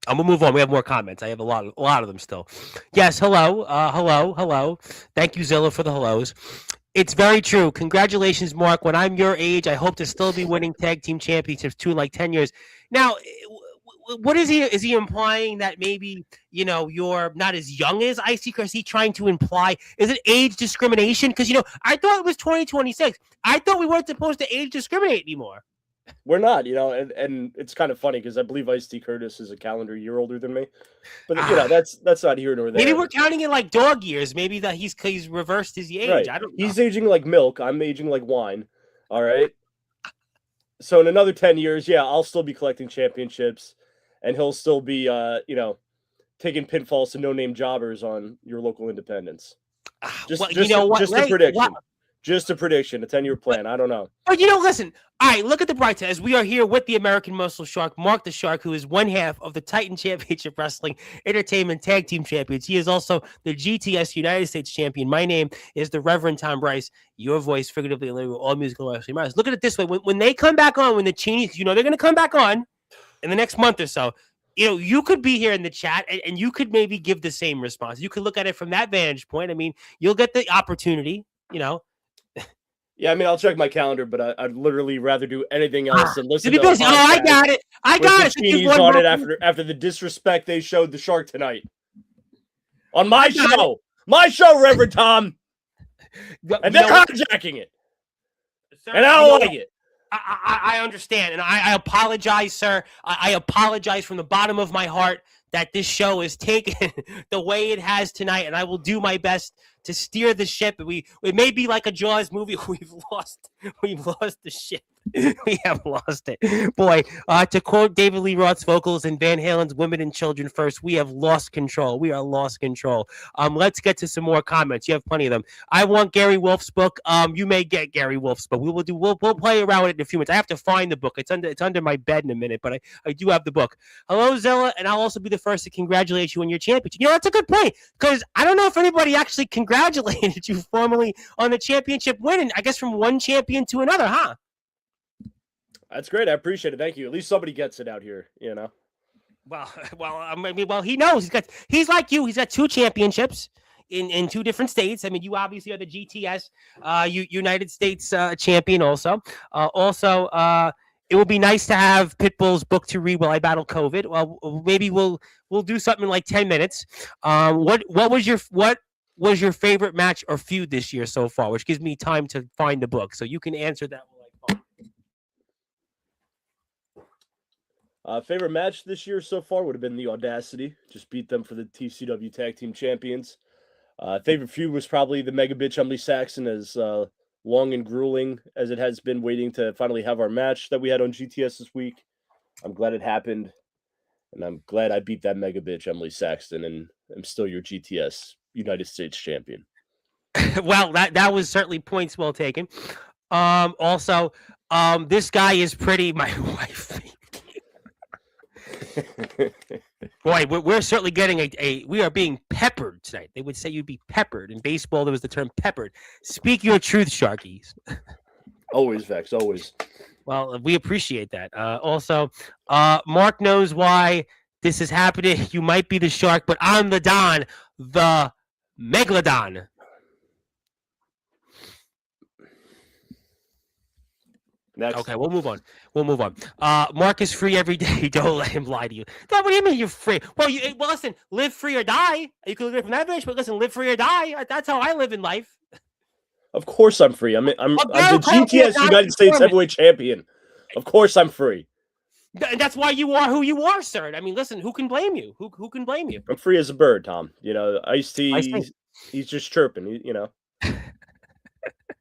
I'm gonna move on. We have more comments. I have a lot of them still. Yes, hello. Hello. Thank you, Zilla, for the hellos. It's very true. Congratulations, Mark. When I'm your age, I hope to still be winning tag team championships too in like 10 years. Now, what is he? Is he implying that maybe, you're not as young as Icy? Or is he trying to imply, is it age discrimination? Because, I thought it was 2026. I thought we weren't supposed to age discriminate anymore. We're not, and it's kind of funny because I believe Ice-T Curtis is a calendar year older than me. But, that's not here nor there. Maybe we're counting it like dog years. Maybe that he's reversed his age. Right. I don't know. He's aging like milk. I'm aging like wine. All right. So in another 10 years, yeah, I'll still be collecting championships. And he'll still be, taking pinfalls to no-name jobbers on your local independents. Just a prediction. Just a prediction, a 10-year plan. I don't know. But, listen. All right, look at the bright side. As we are here with the American Muscle Shark, Mark the Shark, who is one half of the Titan Championship Wrestling Entertainment Tag Team Champions. He is also the GTS United States Champion. My name is the Reverend Tom Bryce, your voice, figuratively, all musical wrestling matters. Look at it this way. When they come back on, when the Cheenies, they're going to come back on in the next month or so, you could be here in the chat and you could maybe give the same response. You could look at it from that vantage point. I mean, you'll get the opportunity, Yeah, I mean, I'll check my calendar, but I'd literally rather do anything else than listen to it. I got it. On it after the disrespect they showed the Shark tonight. On my show. My show, Reverend Tom. And they're hijacking it. Sir, and I don't like it. I understand, and I apologize, sir. I apologize from the bottom of my heart that this show is taken the way it has tonight, and I will do my best to steer the ship. It may be like a Jaws movie. We've lost the ship. We have lost it. Boy, to quote David Lee Roth's vocals in Van Halen's Women and Children First, we have lost control. We are lost control. Let's get to some more comments. You have plenty of them. I want Gary Wolf's book. You may get Gary Wolf's book. We'll play around with it in a few minutes. I have to find the book. It's under my bed in a minute, but I do have the book. Hello, Zilla, and I'll also be the first to congratulate you on your championship. That's a good point, because I don't know if anybody actually congratulated you formally on the championship win, and I guess from one champion to another, huh? That's great. I appreciate it. Thank you. At least somebody gets it out here, Well, he knows. He's like you. He's got two championships in two different states. I mean, you obviously are the GTS United States champion also. It would be nice to have Pitbull's book to read while I battle COVID. Well, maybe we'll do something in like 10 minutes. What was your favorite match or feud this year so far? Which gives me time to find the book, so you can answer that while I find. Favorite match this year so far would have been the Audacity. Just beat them for the TCW Tag Team Champions. Favorite feud was probably the Mega Bitch Emily Saxon, as long and grueling as it has been waiting to finally have our match that we had on GTS this week. I'm glad it happened, and I'm glad I beat that Mega Bitch Emily Saxon, and I'm still your GTS United States Champion. Well, that was certainly points well taken. Also, this guy is pretty. My wife. Boy, we're certainly getting we are being peppered tonight. They would say you'd be peppered. In baseball, there was the term peppered. Speak your truth, Sharkies. Always, Vex, always. Well, we appreciate that. Also, Mark knows why this is happening. You might be the shark, but I'm the Don, the Megalodon. Next. Okay, we'll move on. Mark is free every day. Don't let him lie to you. What do you mean you're free? Well, listen, live free or die. You can look at it from that vantage, but listen, live free or die. That's how I live in life. Of course I'm free. I'm the GTS United States Heavyweight Champion. Of course I'm free. That's why you are who you are, sir. I mean, listen, who can blame you? Who can blame you? I'm free as a bird, Tom. Ice-T, he's just chirping.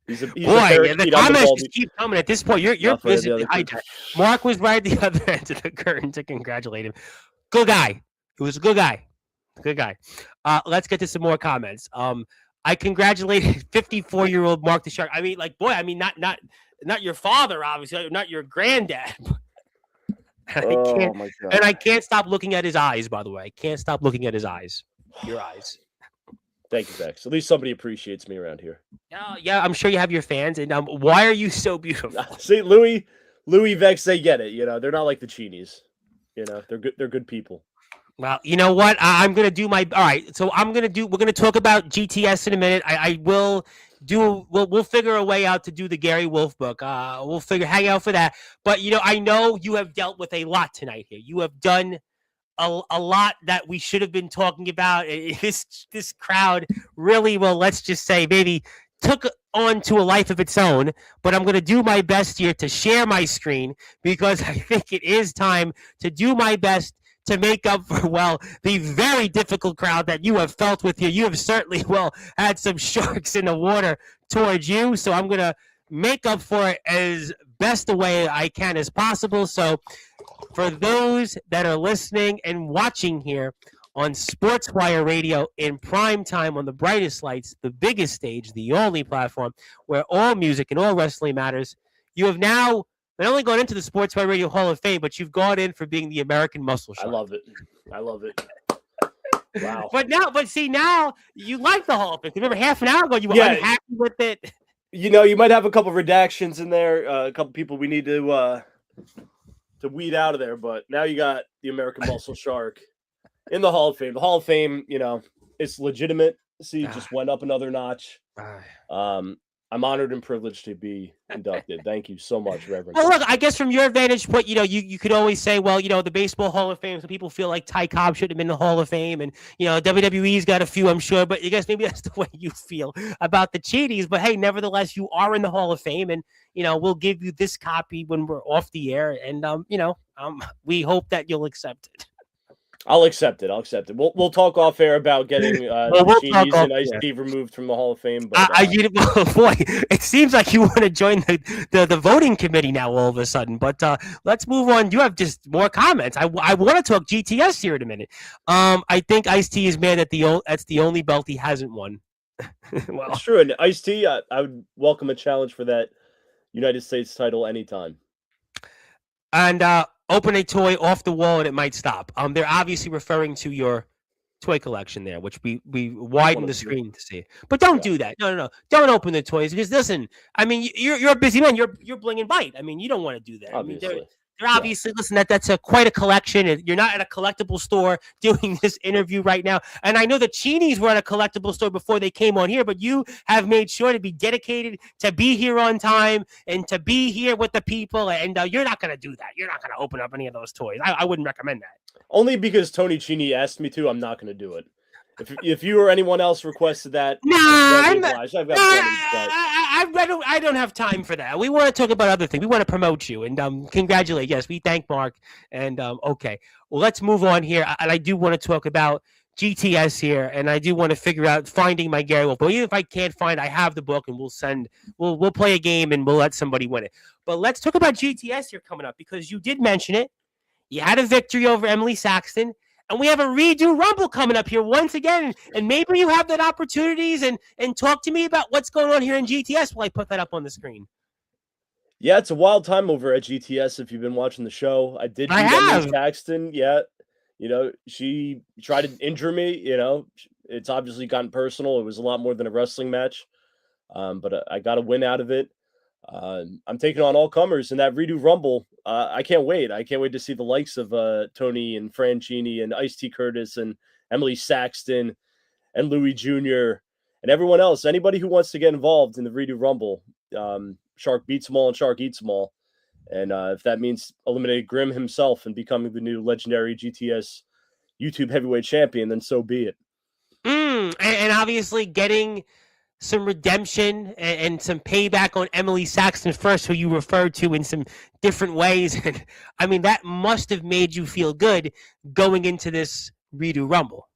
He's a the comments just keep coming. At this point, you're busy. Mark was right at the other end of the curtain to congratulate him. Good guy. He was a good guy. Good guy. Let's get to some more comments. I congratulated 54-year-old Mark the Shark. I mean, not your father, obviously, not your granddad. My God. And I can't stop looking at his eyes. By the way, I can't stop looking at his eyes. Your eyes. Thank you, Vex. At least somebody appreciates me around here. Yeah, I'm sure you have your fans. And why are you so beautiful? See, Louis, Vex, they get it. They're not like the Cheenies. They're good. They're good people. Well, you know what? I'm gonna do my. All right, so we're gonna talk about GTS in a minute. I will do. We'll figure a way out to do the Gary Wolf book. We'll hang out for that. But I know you have dealt with a lot tonight here. You have done a lot that we should have been talking about. This crowd really, well, let's just say maybe took on to a life of its own, but I'm going to do my best here to share my screen because I think it is time to do my best to make up for, well, the very difficult crowd that you have felt with you. You have certainly, well, had some sharks in the water towards you, so I'm going to make up for it as best a way I can as possible. So for those that are listening and watching here on Sportswire Radio in prime time on the brightest lights, the biggest stage, the only platform where all music and all wrestling matters, you have now not only gone into the Sportswire Radio Hall of Fame, but you've gone in for being the American Muscle Shark. I love it. Wow. But now you like the Hall of Fame. Remember, half an hour ago you were unhappy with it. You might have a couple redactions in there, a couple people we need to weed out of there, but now you got the American Muscle Shark in the Hall of Fame. The Hall of Fame, it's legitimate. Just went up another notch. I'm honored and privileged to be inducted. Thank you so much, Reverend. Well, look, I guess from your vantage point, you could always say, well, the Baseball Hall of Fame, some people feel like Ty Cobb should have been in the Hall of Fame, and, WWE's got a few, I'm sure, but I guess maybe that's the way you feel about the Cheaties. But, hey, nevertheless, you are in the Hall of Fame, and, we'll give you this copy when we're off the air, and, we hope that you'll accept it. I'll accept it. We'll talk off air about getting the Cheaties and Ice-T removed from the Hall of Fame. But boy, it seems like you want to join the voting committee now all of a sudden. But let's move on. You have just more comments. I want to talk GTS here in a minute. I think Ice-T is mad that that's the only belt he hasn't won. Well, it's true. And Ice-T, I would welcome a challenge for that United States title anytime. And open a toy off the wall and it might stop. They're obviously referring to your toy collection there, which we widen the screen to see. But don't do that. No. Don't open the toys because listen. I mean, you're a busy man. You're bling and bite. I mean, you don't want to do that. Obviously. I mean, they're obviously listen. That's quite a collection. You're not at a collectible store doing this interview right now. And I know the Cheenies were at a collectible store before they came on here, but you have made sure to be dedicated to be here on time and to be here with the people. And you're not going to do that. You're not going to open up any of those toys. I wouldn't recommend that. Only because Tony Cini asked me to. I'm not going to do it. If you or anyone else requested that, I don't have time for that. We want to talk about other things. We want to promote you and congratulate. Yes, we thank Mark. And okay, well, let's move on here. And I do want to talk about GTS here, and I do want to figure out finding my Gary Wolf. But even if I can't find, I have the book, and we'll play a game, and we'll let somebody win it. But let's talk about GTS here coming up because you did mention it. You had a victory over Emily Saxton. And we have a redo Rumble coming up here once again. And maybe you have that opportunities and talk to me about what's going on here in GTS while I put that up on the screen. Yeah, it's a wild time over at GTS if you've been watching the show. I did beat Emily Saxton. Yeah, she tried to injure me. It's obviously gotten personal. It was a lot more than a wrestling match, but I got a win out of it. I'm taking on all comers in that redo Rumble. I can't wait. I can't wait to see the likes of Tony and Franchini and Ice-T Curtis and Emily Saxton and Louis Jr. and everyone else. Anybody who wants to get involved in the redo Rumble. Shark beats them all and Shark eats them all. And if that means eliminating Grimm himself and becoming the new legendary GTS YouTube heavyweight champion, then so be it. And obviously getting some redemption and some payback on Emily Saxton first, who you referred to in some different ways. And I mean, that must have made you feel good going into this redo Rumble.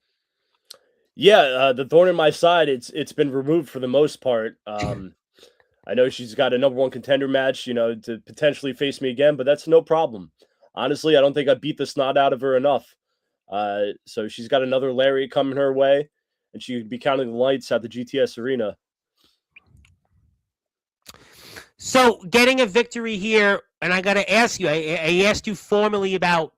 Yeah, the thorn in my side, it's been removed for the most part. I know she's got a number one contender match, to potentially face me again, but that's no problem. Honestly, I don't think I beat the snot out of her enough. So she's got another lariat coming her way, and she could be counting the lights at the GTS arena. So getting a victory here, and I got to ask you, I asked you formally about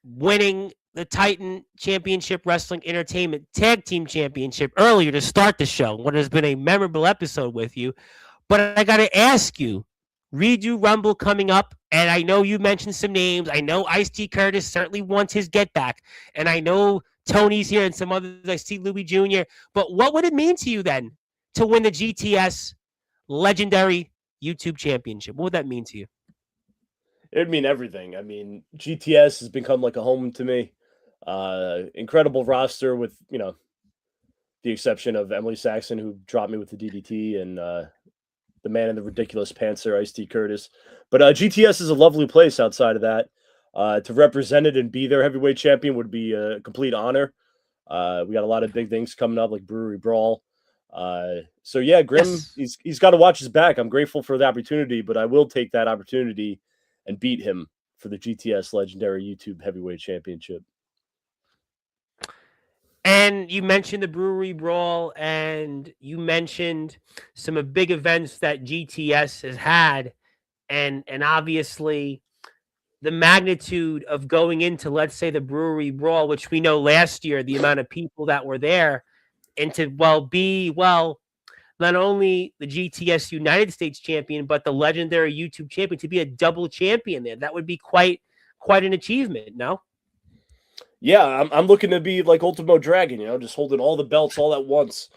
winning the Titan Championship Wrestling Entertainment Tag Team Championship earlier to start the show, what has been a memorable episode with you. But I got to ask you, redo Rumble coming up, and I know you mentioned some names. I know Ice-T Curtis certainly wants his get back, and I know Tony's here and some others. I see Louis Jr. But what would it mean to you then to win the GTS Legendary YouTube Championship? What would that mean to you? It'd mean everything. I mean, GTS has become like a home to me. Incredible roster with, the exception of Emily Saxton, who dropped me with the DDT, and the man in the ridiculous pantser, Ice-T Curtis. But GTS is a lovely place outside of that. To represent it and be their heavyweight champion would be a complete honor. We got a lot of big things coming up, like Brewery Brawl. So yeah, Grimm, yes. he's got to watch his back. I'm grateful for the opportunity, but I will take that opportunity and beat him for the GTS Legendary YouTube Heavyweight Championship. And you mentioned the Brewery Brawl, and you mentioned some of big events that GTS has had, and obviously the magnitude of going into, let's say, the Brewery Brawl, which we know last year, the amount of people that were there, and to not only the GTS United States champion, but the legendary YouTube champion, to be a double champion there. That would be quite an achievement, no? Yeah, I'm looking to be like Ultimo Dragon, just holding all the belts all at once,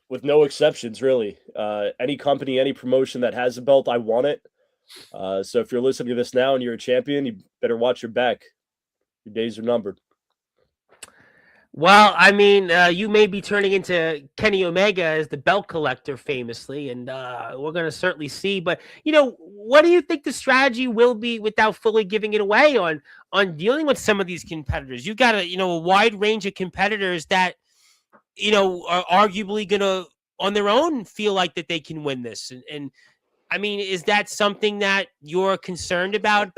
with no exceptions, really. Any company, any promotion that has a belt, I want it. So if you're listening to this now and you're a champion, you better watch your back. Your days are numbered. Well, I mean, you may be turning into Kenny Omega as the belt collector famously, and we're going to certainly see. But, what do you think the strategy will be, without fully giving it away, on dealing with some of these competitors? You've got a wide range of competitors that, are arguably going to, on their own, feel like that they can win this. And I mean, is that something that you're concerned about?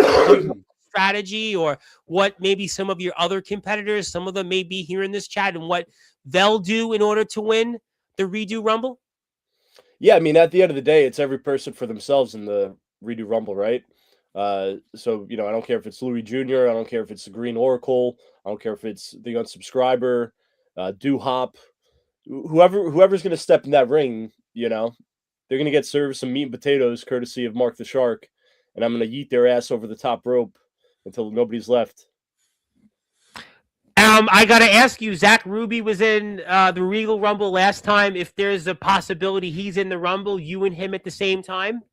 Strategy, or what maybe some of your other competitors, some of them may be here in this chat, and what they'll do in order to win the redo Rumble? Yeah, I mean, at the end of the day, it's every person for themselves in the redo Rumble, right? So, I don't care if it's Louis Jr., I don't care if it's the Green Oracle, I don't care if it's the Unsubscriber, Hop, whoever's going to step in that ring, they're going to get served some meat and potatoes courtesy of Mark the Shark, and I'm going to yeet their ass over the top rope until nobody's left. I got to ask you, Zach Ruby was in the Regal Rumble last time. If there's a possibility he's in the Rumble, you and him at the same time,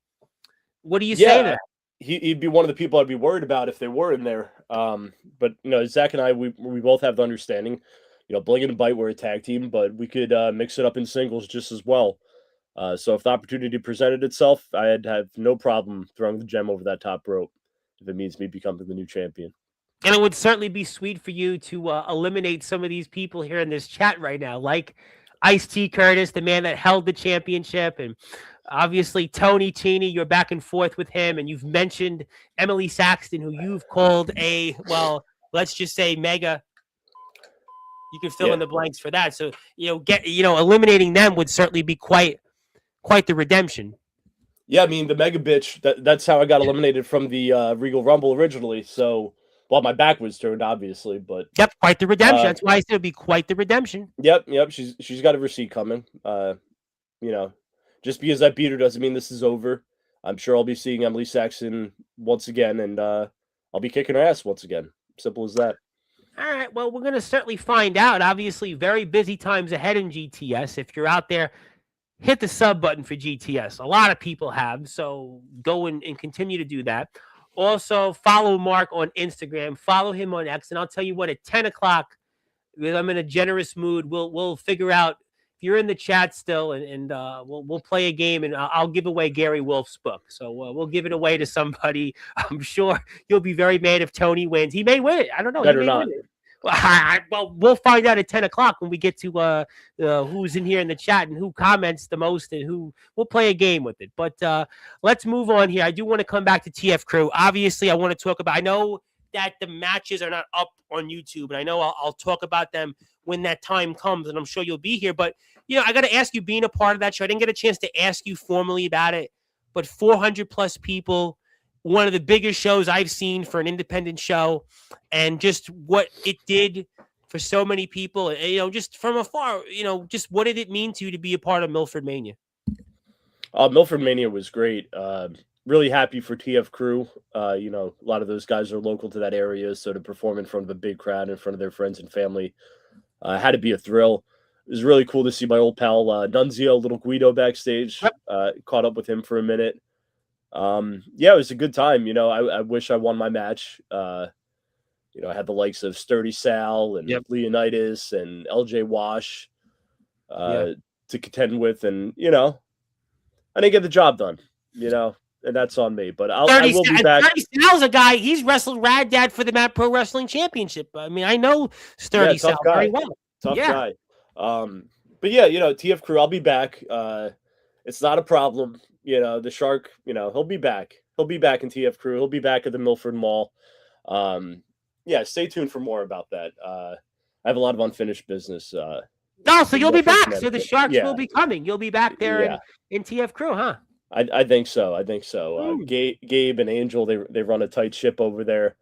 what do you say there? He'd be one of the people I'd be worried about if they were in there. But, Zach and I, we both have the understanding, Bling and Bite, we're a tag team, but we could mix it up in singles just as well. So if the opportunity presented itself, I'd have no problem throwing the gem over that top rope if it means me becoming the new champion. And it would certainly be sweet for you to eliminate some of these people here in this chat right now, like Ice-T Curtis, the man that held the championship, and obviously Tony Cheney, you're back and forth with him, and you've mentioned Emily Saxton, who you've called a let's just say Mega. You can fill in the blanks for that. So eliminating them would certainly be quite the redemption. Yeah, I mean the Mega Bitch. That's how I got eliminated from the Regal Rumble originally. So, well, my back was turned, obviously, but yep, quite the redemption. That's why I said it'd be quite the redemption. Yep. She's got a receipt coming. Just because I beat her doesn't mean this is over. I'm sure I'll be seeing Emily Saxon once again, and I'll be kicking her ass once again. Simple as that. All right. Well, we're going to certainly find out. Obviously, very busy times ahead in GTS. If you're out there, hit the sub button for GTS. A lot of people have, so go and continue to do that. Also, follow Mark on Instagram. Follow him on X, and I'll tell you what. At 10 o'clock, because I'm in a generous mood, we'll figure out if you're in the chat still, and we'll play a game, and I'll give away Gary Wolf's book. So we'll give it away to somebody. I'm sure you'll be very mad if Tony wins. He may win it. I don't know. Better not. Well, we'll find out at 10 o'clock when we get to who's in here in the chat and who comments the most, and we'll play a game with it. But let's move on here. I do want to come back to TF Crew. Obviously, I want to talk about, I know that the matches are not up on YouTube, and I know I'll talk about them when that time comes, and I'm sure you'll be here. But, I got to ask you, being a part of that show, I didn't get a chance to ask you formally about it, but 400 plus people, one of the biggest shows I've seen for an independent show, and just what it did for so many people, just from afar, just what did it mean to you to be a part of Milford Mania? Milford Mania was great. Really happy for TF Crew. A lot of those guys are local to that area, so to perform in front of a big crowd, in front of their friends and family, had to be a thrill. It was really cool to see my old pal Nunzio, Little Guido, backstage. Yep. Caught up with him for a minute. It was a good time. I wish I won my match. I had the likes of Sturdy Sal and Leonidas and LJ Wash to contend with, and I didn't get the job done. And that's on me. But I will be back. Sturdy Sal's a guy. He's wrestled Rad Dad for the Matt Pro Wrestling Championship. I mean, I know Sturdy Sal very well. Tough guy. But TF Crew, I'll be back. It's not a problem. The Shark, he'll be back. He'll be back in TF Crew. He'll be back at the Milford Mall. Stay tuned for more about that. I have a lot of unfinished business. So you'll be back. So the Sharks will be coming. You'll be back there in TF Crew, huh? I think so. Gabe and Angel, they run a tight ship over there.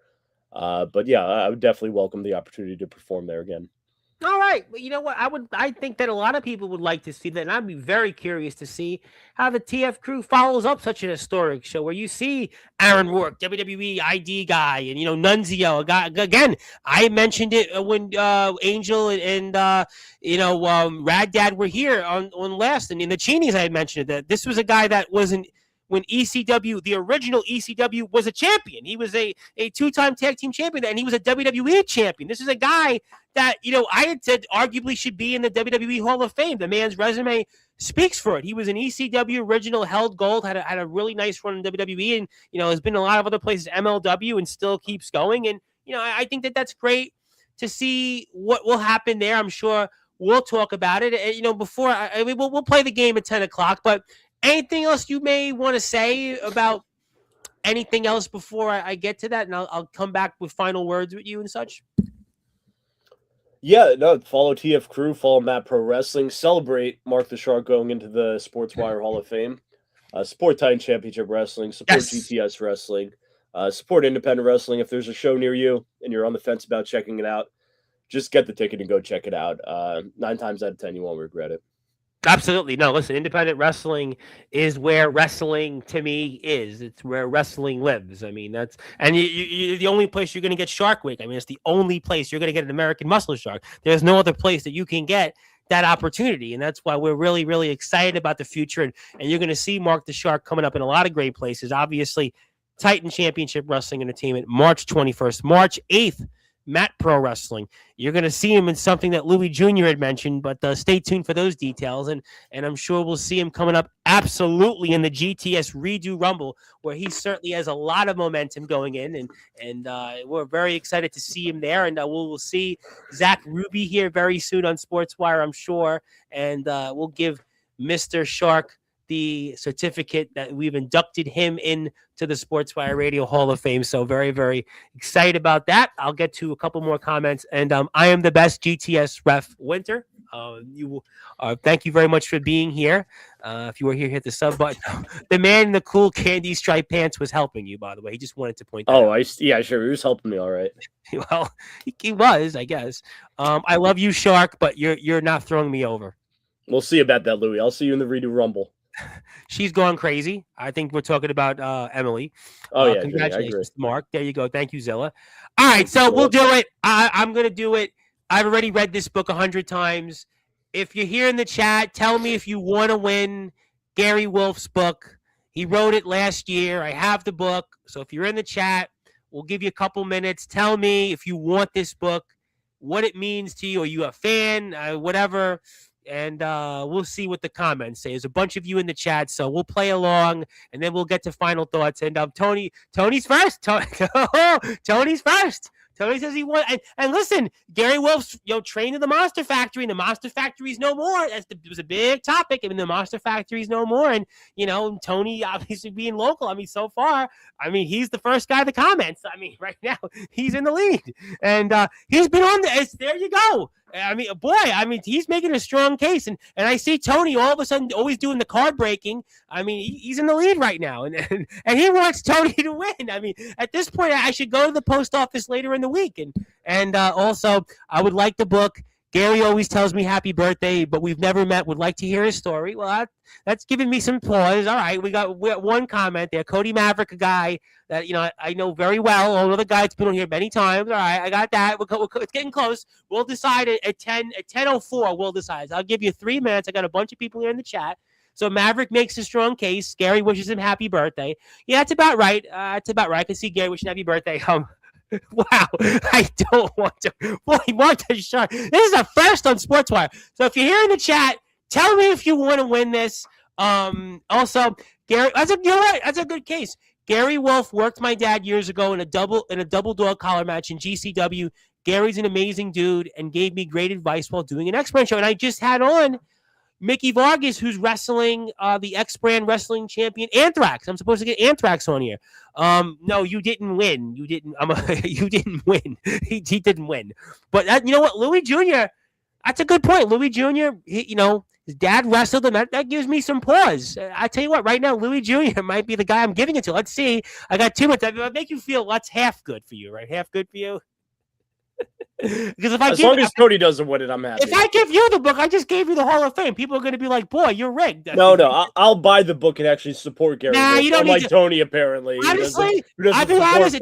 But I would definitely welcome the opportunity to perform there again. All right. Well, you know what? I think that a lot of people would like to see that, and I'd be very curious to see how the TF Crew follows up such an historic show where you see Aaron Rourke, WWE ID guy, and Nunzio, a guy. Again, I mentioned it when Angel and Rad Dad were here on last, and in the Cheenies I had mentioned it, that this was a guy that wasn't. When ECW, the original ECW, was a champion. He was a two-time tag team champion, and he was a WWE champion. This is a guy that, I had said arguably should be in the WWE Hall of Fame. The man's resume speaks for it. He was an ECW original, held gold, had a really nice run in WWE, and, has been in a lot of other places, MLW, and still keeps going. And, I think that that's great to see what will happen there. I'm sure we'll talk about it. Before we'll play the game at 10 o'clock, but anything else you may want to say about anything else before I get to that? And I'll come back with final words with you and such. Yeah, no, follow TF Crew, follow Matt Pro Wrestling, celebrate Mark the Shark going into the Sportswire Hall of Fame, support Titan Championship Wrestling, support GTS Wrestling, support independent wrestling. If there's a show near you and you're on the fence about checking it out, just get the ticket and go check it out. 9 times out of 10, you won't regret it. Absolutely. No, listen, independent wrestling is where wrestling to me is. It's where wrestling lives. I mean, you're the only place you're going to get Shark Week. I mean, it's the only place you're going to get an American Muscle Shark. There's no other place that you can get that opportunity. And that's why we're really, really excited about the future. And you're going to see Mark the Shark coming up in a lot of great places. Obviously, Titan Championship Wrestling Entertainment, March 21st, March 8th. Matt Pro Wrestling. You're going to see him in something that Louis Jr. had mentioned, but stay tuned for those details. And I'm sure we'll see him coming up absolutely in the GTS Redo Rumble, where he certainly has a lot of momentum going in. And we're very excited to see him there. And we'll see Zach Ruby here very soon on Sportswire, I'm sure. And we'll give Mr. Shark the certificate that we've inducted him in to the Sportswire Radio Hall of Fame. So very, very excited about that. I'll get to a couple more comments. And I am the best GTS ref Winter. Thank you very much for being here. If you were here, hit the sub button. The man in the cool candy striped pants was helping you, by the way. He just wanted to point that out. Yeah, sure. He was helping me, all right. Well, he was, I guess. I love you, Shark, but you're not throwing me over. We'll see about that, Louie. I'll see you in the redo Rumble. She's gone crazy. I think we're talking about Emily. Oh, yeah. Congratulations, Mark. There you go. Thank you, Zilla. All right, so we'll do it. I'm going to do it. I've already read this book 100 times. If you're here in the chat, tell me if you want to win Gary Wolf's book. He wrote it last year. I have the book. So if you're in the chat, we'll give you a couple minutes. Tell me if you want this book, what it means to you. Are you a fan? Whatever. And we'll see what the comments say. There's a bunch of you in the chat, so we'll play along, and then we'll get to final thoughts. And Tony's first. Tony's first. Tony says he won. And listen, Gary Wolf's trained in the Monster Factory, and the Monster Factory's no more. It was a big topic. I mean, the Monster Factory's no more. And, Tony obviously being local, I mean, so far, he's the first guy to comment. I mean, right now, he's in the lead. And he's been on there you go. He's making a strong case. And I see Tony all of a sudden always doing the card breaking. He's in the lead right now. And he wants Tony to win. At this point, I should go to the post office later in the week. And also, I would like the book. Gary always tells me happy birthday, but we've never met. Would like to hear his story. Well, that's giving me some pause. All right, we got one comment there. Cody Maverick, a guy that I know very well. Another guy that's been on here many times. All right, I got that. It's getting close. We'll decide at 10:04. We'll decide. I'll give you 3 minutes. I got a bunch of people here in the chat. So Maverick makes a strong case. Gary wishes him happy birthday. Yeah, that's about right. That's about right. I can see Gary wishing happy birthday. Wow, I don't want to. Boy, Marta Shark. This is a first on Sportswire. So if you're here in the chat, tell me if you want to win this. Also, Gary, that's a good case. Gary Wolf worked my dad years ago in a double dog collar match in GCW. Gary's an amazing dude and gave me great advice while doing an X-Brand show. And I just had on Mickey Vargas, who's wrestling the X-Brand wrestling champion Anthrax. I'm supposed to get Anthrax on here. No, you didn't win. You didn't. You didn't win. He didn't win. But you know what, Louis Jr. That's a good point. Louis Jr. His dad wrestled him. That gives me some pause. I tell you what, right now, Louis Jr. might be the guy I'm giving it to. Let's see. I got 2 minutes. I'll make you feel that's half good for you, right? Half good for you. Because as long as Cody doesn't win it, I'm happy. If I give you the book, I just gave you the Hall of Fame. People are going to be like, "Boy, you're rigged." No, I'll buy the book and actually support Gary. Nah, you don't need to. Tony, apparently. Honestly, I'll be honest.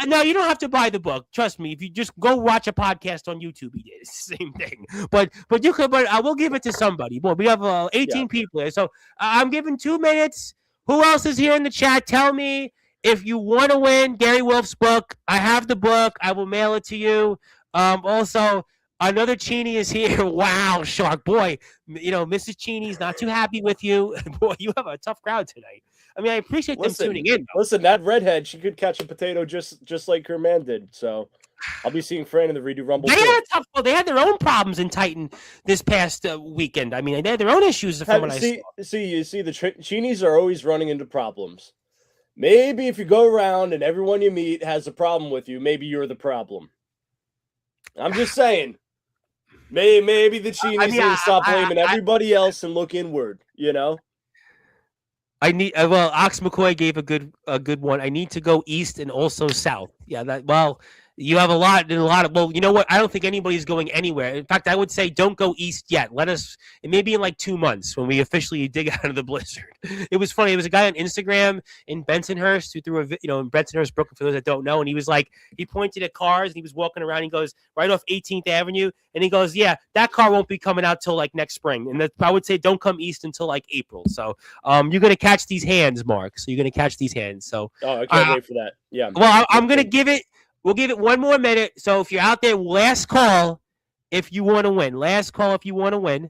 No, you don't have to buy the book. Trust me. If you just go watch a podcast on YouTube, he did. It's the same thing. But you could. But I will give it to somebody. Boy, we have 18 people here, so I'm giving 2 minutes. Who else is here in the chat? Tell me. If you want to win Gary Wolf's book, I have the book. I will mail it to you. Also, another Cheney is here. Wow, Shark. Boy, Mrs. Cheney's not too happy with you. Boy, you have a tough crowd tonight. I appreciate them tuning in. Listen, that redhead, she could catch a potato just like her man did. So I'll be seeing Fran in the Redo Rumble. They had their own problems in Titan this past weekend. They had their own issues. You see, the Cheneys are always running into problems. Maybe if you go around and everyone you meet has a problem with you, maybe you're the problem. I'm just saying. Maybe the Cheneys need to stop blaming everybody else and look inward, I need Ox McCoy gave a good one. I need to go east and also south. Yeah, you have a lot of, well, you know what? I don't think anybody's going anywhere. In fact, I would say don't go east yet. It may be in like 2 months when we officially dig out of the blizzard. It was funny. It was a guy on Instagram in Bensonhurst who threw in Bensonhurst, Brooklyn, for those that don't know. And he was like, he pointed at cars and he was walking around. He goes right off 18th Avenue. And he goes, yeah, that car won't be coming out till like next spring. And I would say don't come east until like April. So you're going to catch these hands, Mark. So you're going to catch these hands. So I can't wait for that. Yeah. Well, I'm going to give it. We'll give it 1 more minute. So if you're out there, last call if you want to win. Last call if you want to win.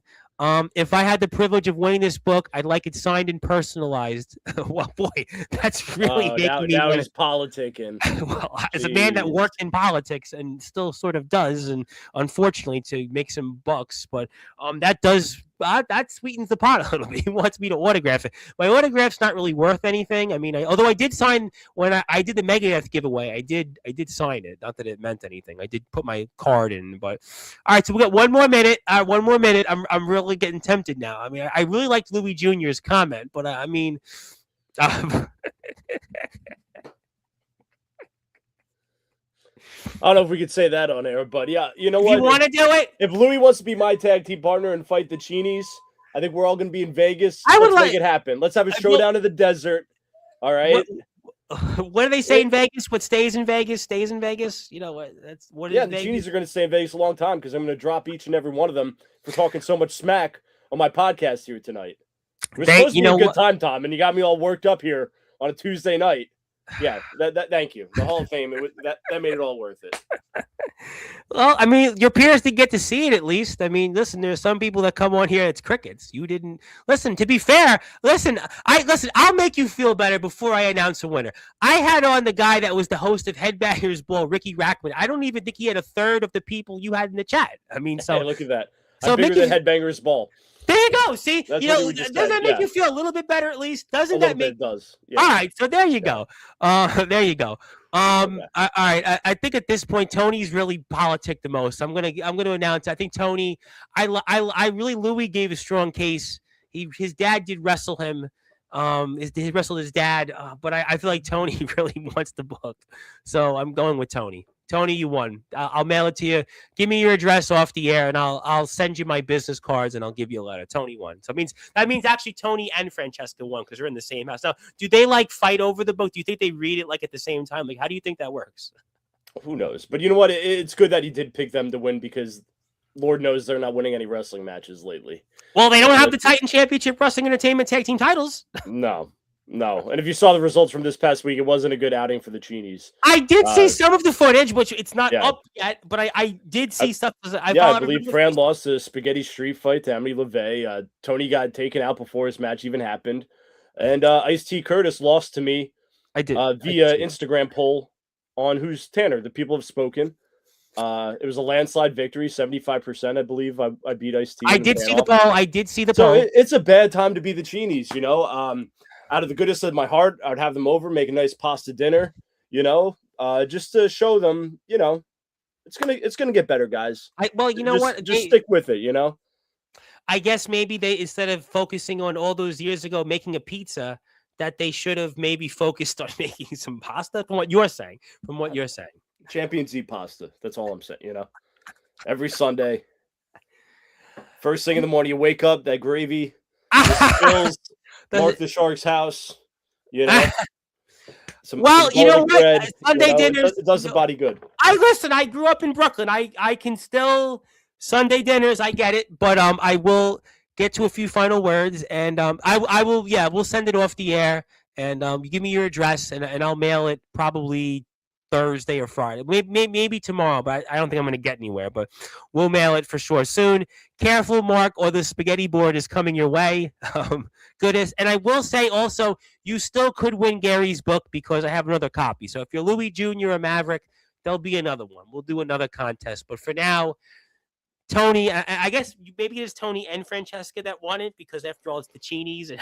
If I had the privilege of winning this book, I'd like it signed and personalized. Well, boy, that's really making me now he's politicking. Well, as a man that worked in politics and still sort of does, and unfortunately to make some bucks, but that does that sweetens the pot a little bit. He wants me to autograph it. My autograph's not really worth anything. I mean, although I did sign when I did the Megadeth giveaway, I did sign it. Not that it meant anything. I did put my card in, but all right. So we got one more minute. One more minute. I'm really getting tempted now. I mean, I really liked Louis Jr.'s comment, but I mean. I don't know if we could say that on air, but yeah, you know if what? You want to do it? If Louis wants to be my tag team partner and fight the Cheenies, I think we're all going to be in Vegas. Let's make it happen. Let's have a showdown in the desert. All right. What do they say in Vegas? What stays in Vegas stays in Vegas. You know what? That's what. Yeah, the Cheenies are going to stay in Vegas a long time because I'm going to drop each and every one of them for talking so much smack on my podcast here tonight. It was supposed to be a good time, Tom, and you got me all worked up here on a Tuesday night. Yeah, thank you. The Hall of Fame, that made it all worth it. Well, I mean, your peers did get to see it at least. I mean, listen, there's some people that come on here, it's crickets. You didn't listen. To be fair, I'll make you feel better before I announce a winner. I had on the guy that was the host of Headbangers Ball, Ricky Rackman. I don't even think he had a third of the people you had in the chat. I mean, so hey, look at that. I'm bigger than Headbangers Ball. There you go. See, doesn't that make you feel a little bit better at least? Doesn't that make? It does. Yeah. All right, so there you go. There you go. All right. I think at this point Tony's really politic the most. I'm gonna announce. I think Tony. I really Louis gave a strong case. His dad did wrestle him. He wrestled his dad, but I feel like Tony really wants the book, so I'm going with Tony. Tony, you won. I'll mail it to you. Give me your address off the air, and I'll send you my business cards, and I'll give you a letter. Tony won. So that means actually Tony and Francesca won because they're in the same house. Now, do they fight over the book? Do you think they read it at the same time? How do you think that works? Who knows? But you know what? It's good that he did pick them to win because Lord knows they're not winning any wrestling matches lately. Well, they don't have the Titan Championship Wrestling Entertainment Tag Team titles. No. And if you saw the results from this past week, it wasn't a good outing for the Cheenies. I did see some of the footage, which it's not up yet, but I did see stuff. I believe Fran lost a spaghetti street fight to Emily LeVay. Tony got taken out before his match even happened. And Ice-T Curtis lost to me via Instagram poll on Who's Tanner. The people have spoken. It was a landslide victory, 75%, I believe. I beat Ice-T. I did see the poll. So it's a bad time to be the Cheenies, you know. Out of the goodness of my heart, I would have them over, make a nice pasta dinner, you know, just to show them, you know, it's gonna get better, guys. Just stick with it, you know. I guess maybe they, instead of focusing on all those years ago making a pizza, that they should have maybe focused on making some pasta. From what you're saying, Champions eat pasta. That's all I'm saying. You know, every Sunday, first thing in the morning, you wake up, that gravy spills. Mark the Shark's house, you know. Some you know what? Bread, Sunday dinners. It does the body good. I grew up in Brooklyn. I can still Sunday dinners. I get it, but I will get to a few final words, and I will. Yeah, we'll send it off the air, and you give me your address, and I'll mail it probably Thursday or Friday, maybe tomorrow, but I don't think I'm going to get anywhere, but we'll mail it for sure soon. Careful, Mark, or the spaghetti board is coming your way. Goodness. And I will say also, you still could win Gary's book because I have another copy. So if you're Louis Jr. or Maverick, there'll be another one. We'll do another contest. But for now, Tony, I guess maybe it's Tony and Francesca that won it because after all, it's the Cheenies. And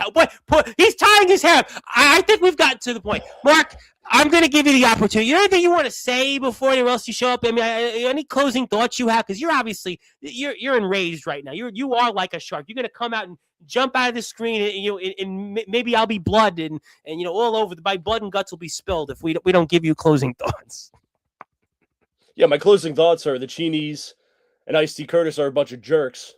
he's tying his hair. I think we've gotten to the point. Mark, I'm going to give you the opportunity. You know anything you want to say before anyone else you show up? I mean, any closing thoughts you have? Because you're obviously you're enraged right now. You are like a shark. You're going to come out and jump out of the screen, and maybe I'll be blood and all over. My blood and guts will be spilled if we don't give you closing thoughts. Yeah, my closing thoughts are the Cheenies and Ice-T Curtis are a bunch of jerks.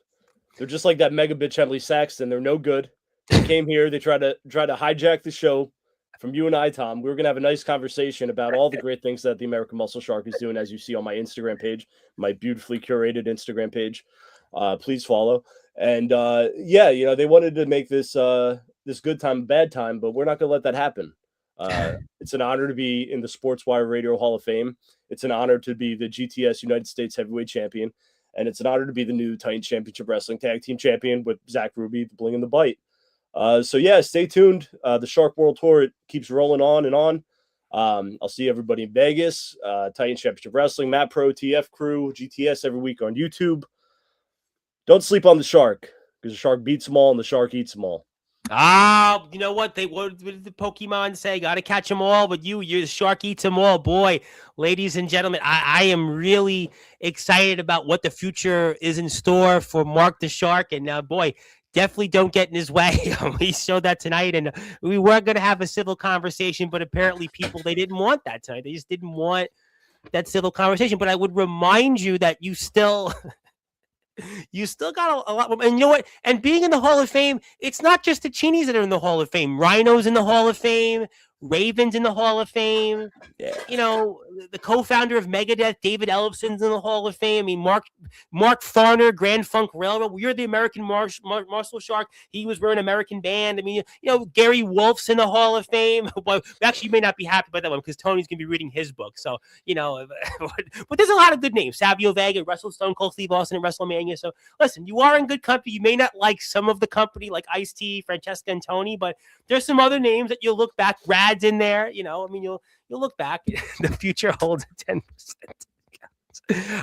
They're just like that mega bitch Emily Saxton. They're no good. They came here. They tried to hijack the show from you and I, Tom. We were going to have a nice conversation about all the great things that the American Muscle Shark is doing, as you see on my Instagram page, my beautifully curated Instagram page. Please follow. And they wanted to make this good time, bad time, but we're not going to let that happen. It's an honor to be in the Sportswire Radio Hall of Fame. It's an honor to be the GTS United States Heavyweight Champion. And it's an honor to be the new Titan Championship Wrestling Tag Team Champion with Zach Ruby, the Bling and the Bite. Stay tuned. The Shark World Tour, it keeps rolling on and on. I'll see everybody in Vegas, Titan Championship Wrestling, Matt Pro, TF Crew, GTS every week on YouTube. Don't sleep on the Shark. because the shark beats them all and the shark eats them all. Ah, you know what? What did the Pokemon say? Got to catch them all, but you're the shark eats them all. Boy, ladies and gentlemen, I am really excited about what the future is in store for Mark the Shark. And boy, definitely don't get in his way. We showed that tonight, and we were going to have a civil conversation, but apparently they didn't want that tonight. They just didn't want that civil conversation. But I would remind you that you still got a lot more. And you know what? And being in the Hall of Fame, it's not just the Cheenies that are in the Hall of Fame. Rhino's in the Hall of Fame. Raven's in the Hall of Fame. Yeah. You know, the co-founder of Megadeth, David Ellefson's in the Hall of Fame. I mean, Mark Farner, Grand Funk Railroad. You're the American Muscle Shark. He was wearing American Band. I mean, you know, Gary Wolf's in the Hall of Fame. Well, actually, you may not be happy about that one because Tony's going to be reading his book. So, you know, but there's a lot of good names. Savio Vega wrestled Stone Cold Steve Austin at WrestleMania. So, listen, you are in good company. You may not like some of the company like Ice-T, Francesca, and Tony, but there's some other names that you'll look back. Rad's in there, you know. I mean, you'll look back. The future holds a 10%.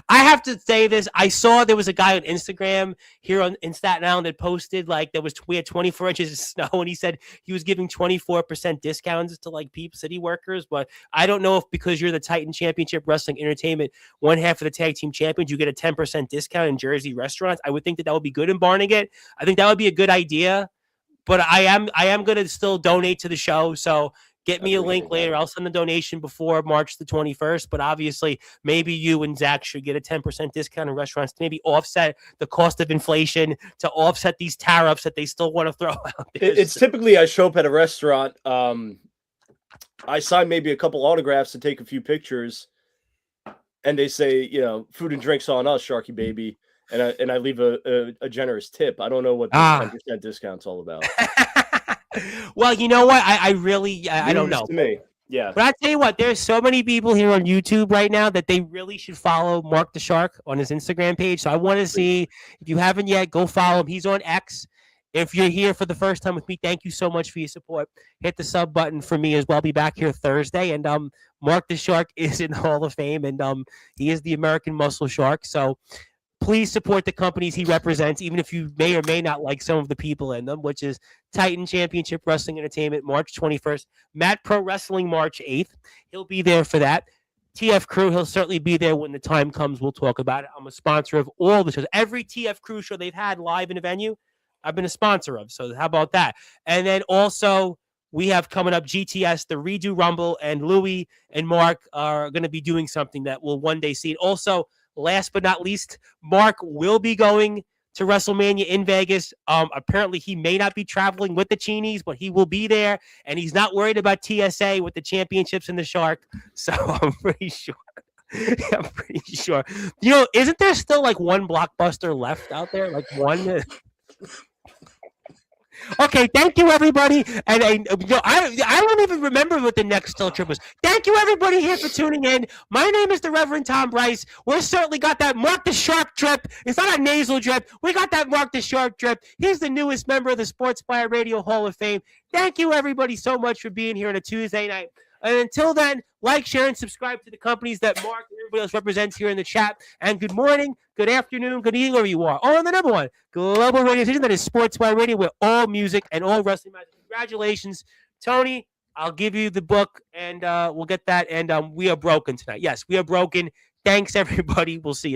I have to say this. I saw there was a guy on Instagram here in Staten Island that posted like we had 24 inches of snow, and he said he was giving 24% discounts to like city workers. But I don't know if because you're the Titan Championship Wrestling Entertainment, one half of the tag team champions, you get a 10% discount in Jersey restaurants. I would think that would be good in Barnegat. I think that would be a good idea. But I am going to still donate to the show. So get me a link later. I'll send the donation before March the 21st. But obviously, maybe you and Zach should get a 10% discount in restaurants to maybe offset the cost of inflation, to offset these tariffs that they still want to throw out there. It's typically I show up at a restaurant. I sign maybe a couple autographs to take a few pictures. And they say, you know, food and drinks on us, Sharky baby. And I leave a generous tip. I don't know what this 10% discount's all about. Well, you know what? I really don't know. To me. Yeah. But I tell you what, there's so many people here on YouTube right now that they really should follow Mark the Shark on his Instagram page. So I want to see, if you haven't yet, go follow him. He's on X. If you're here for the first time with me, thank you so much for your support. Hit the sub button for me as well. I'll be back here Thursday. And Mark the Shark is in the Hall of Fame, and he is the American Muscle Shark. So please support the companies he represents, even if you may or may not like some of the people in them, which is Titan Championship Wrestling Entertainment, March 21st. Matt Pro Wrestling, March 8th. He'll be there for that. TF Crew, he'll certainly be there when the time comes. We'll talk about it. I'm a sponsor of all the shows. Every TF Crew show they've had live in a venue, I've been a sponsor of. So how about that? And then also, we have coming up GTS, the Redo Rumble, and Louie and Mark are going to be doing something that we'll one day see. Also, last but not least, Mark will be going to WrestleMania in Vegas. Apparently, he may not be traveling with the Cheenies, but he will be there, and he's not worried about TSA with the championships and the Shark. So I'm pretty sure. I'm pretty sure. You know, isn't there still like one Blockbuster left out there? Like one. Okay, thank you, everybody. And I don't even remember what the next still trip was. Thank you, everybody, here for tuning in. My name is the Reverend Tom Bryce. We're certainly got that Mark the Shark drip. It's not a nasal drip. We got that Mark the Shark drip. He's the newest member of the Sportzwire Radio Hall of Fame. Thank you, everybody, so much for being here on a Tuesday night. And until then, like, share, and subscribe to the companies that Mark and everybody else represents here in the chat. And good morning, good afternoon, good evening, wherever you are. Oh, and the number one global radio station, that is Sportzwire Radio, where all music and all wrestling matters. Congratulations, Tony. I'll give you the book, and we'll get that. And we are broken tonight. Yes, we are broken. Thanks, everybody. We'll see you.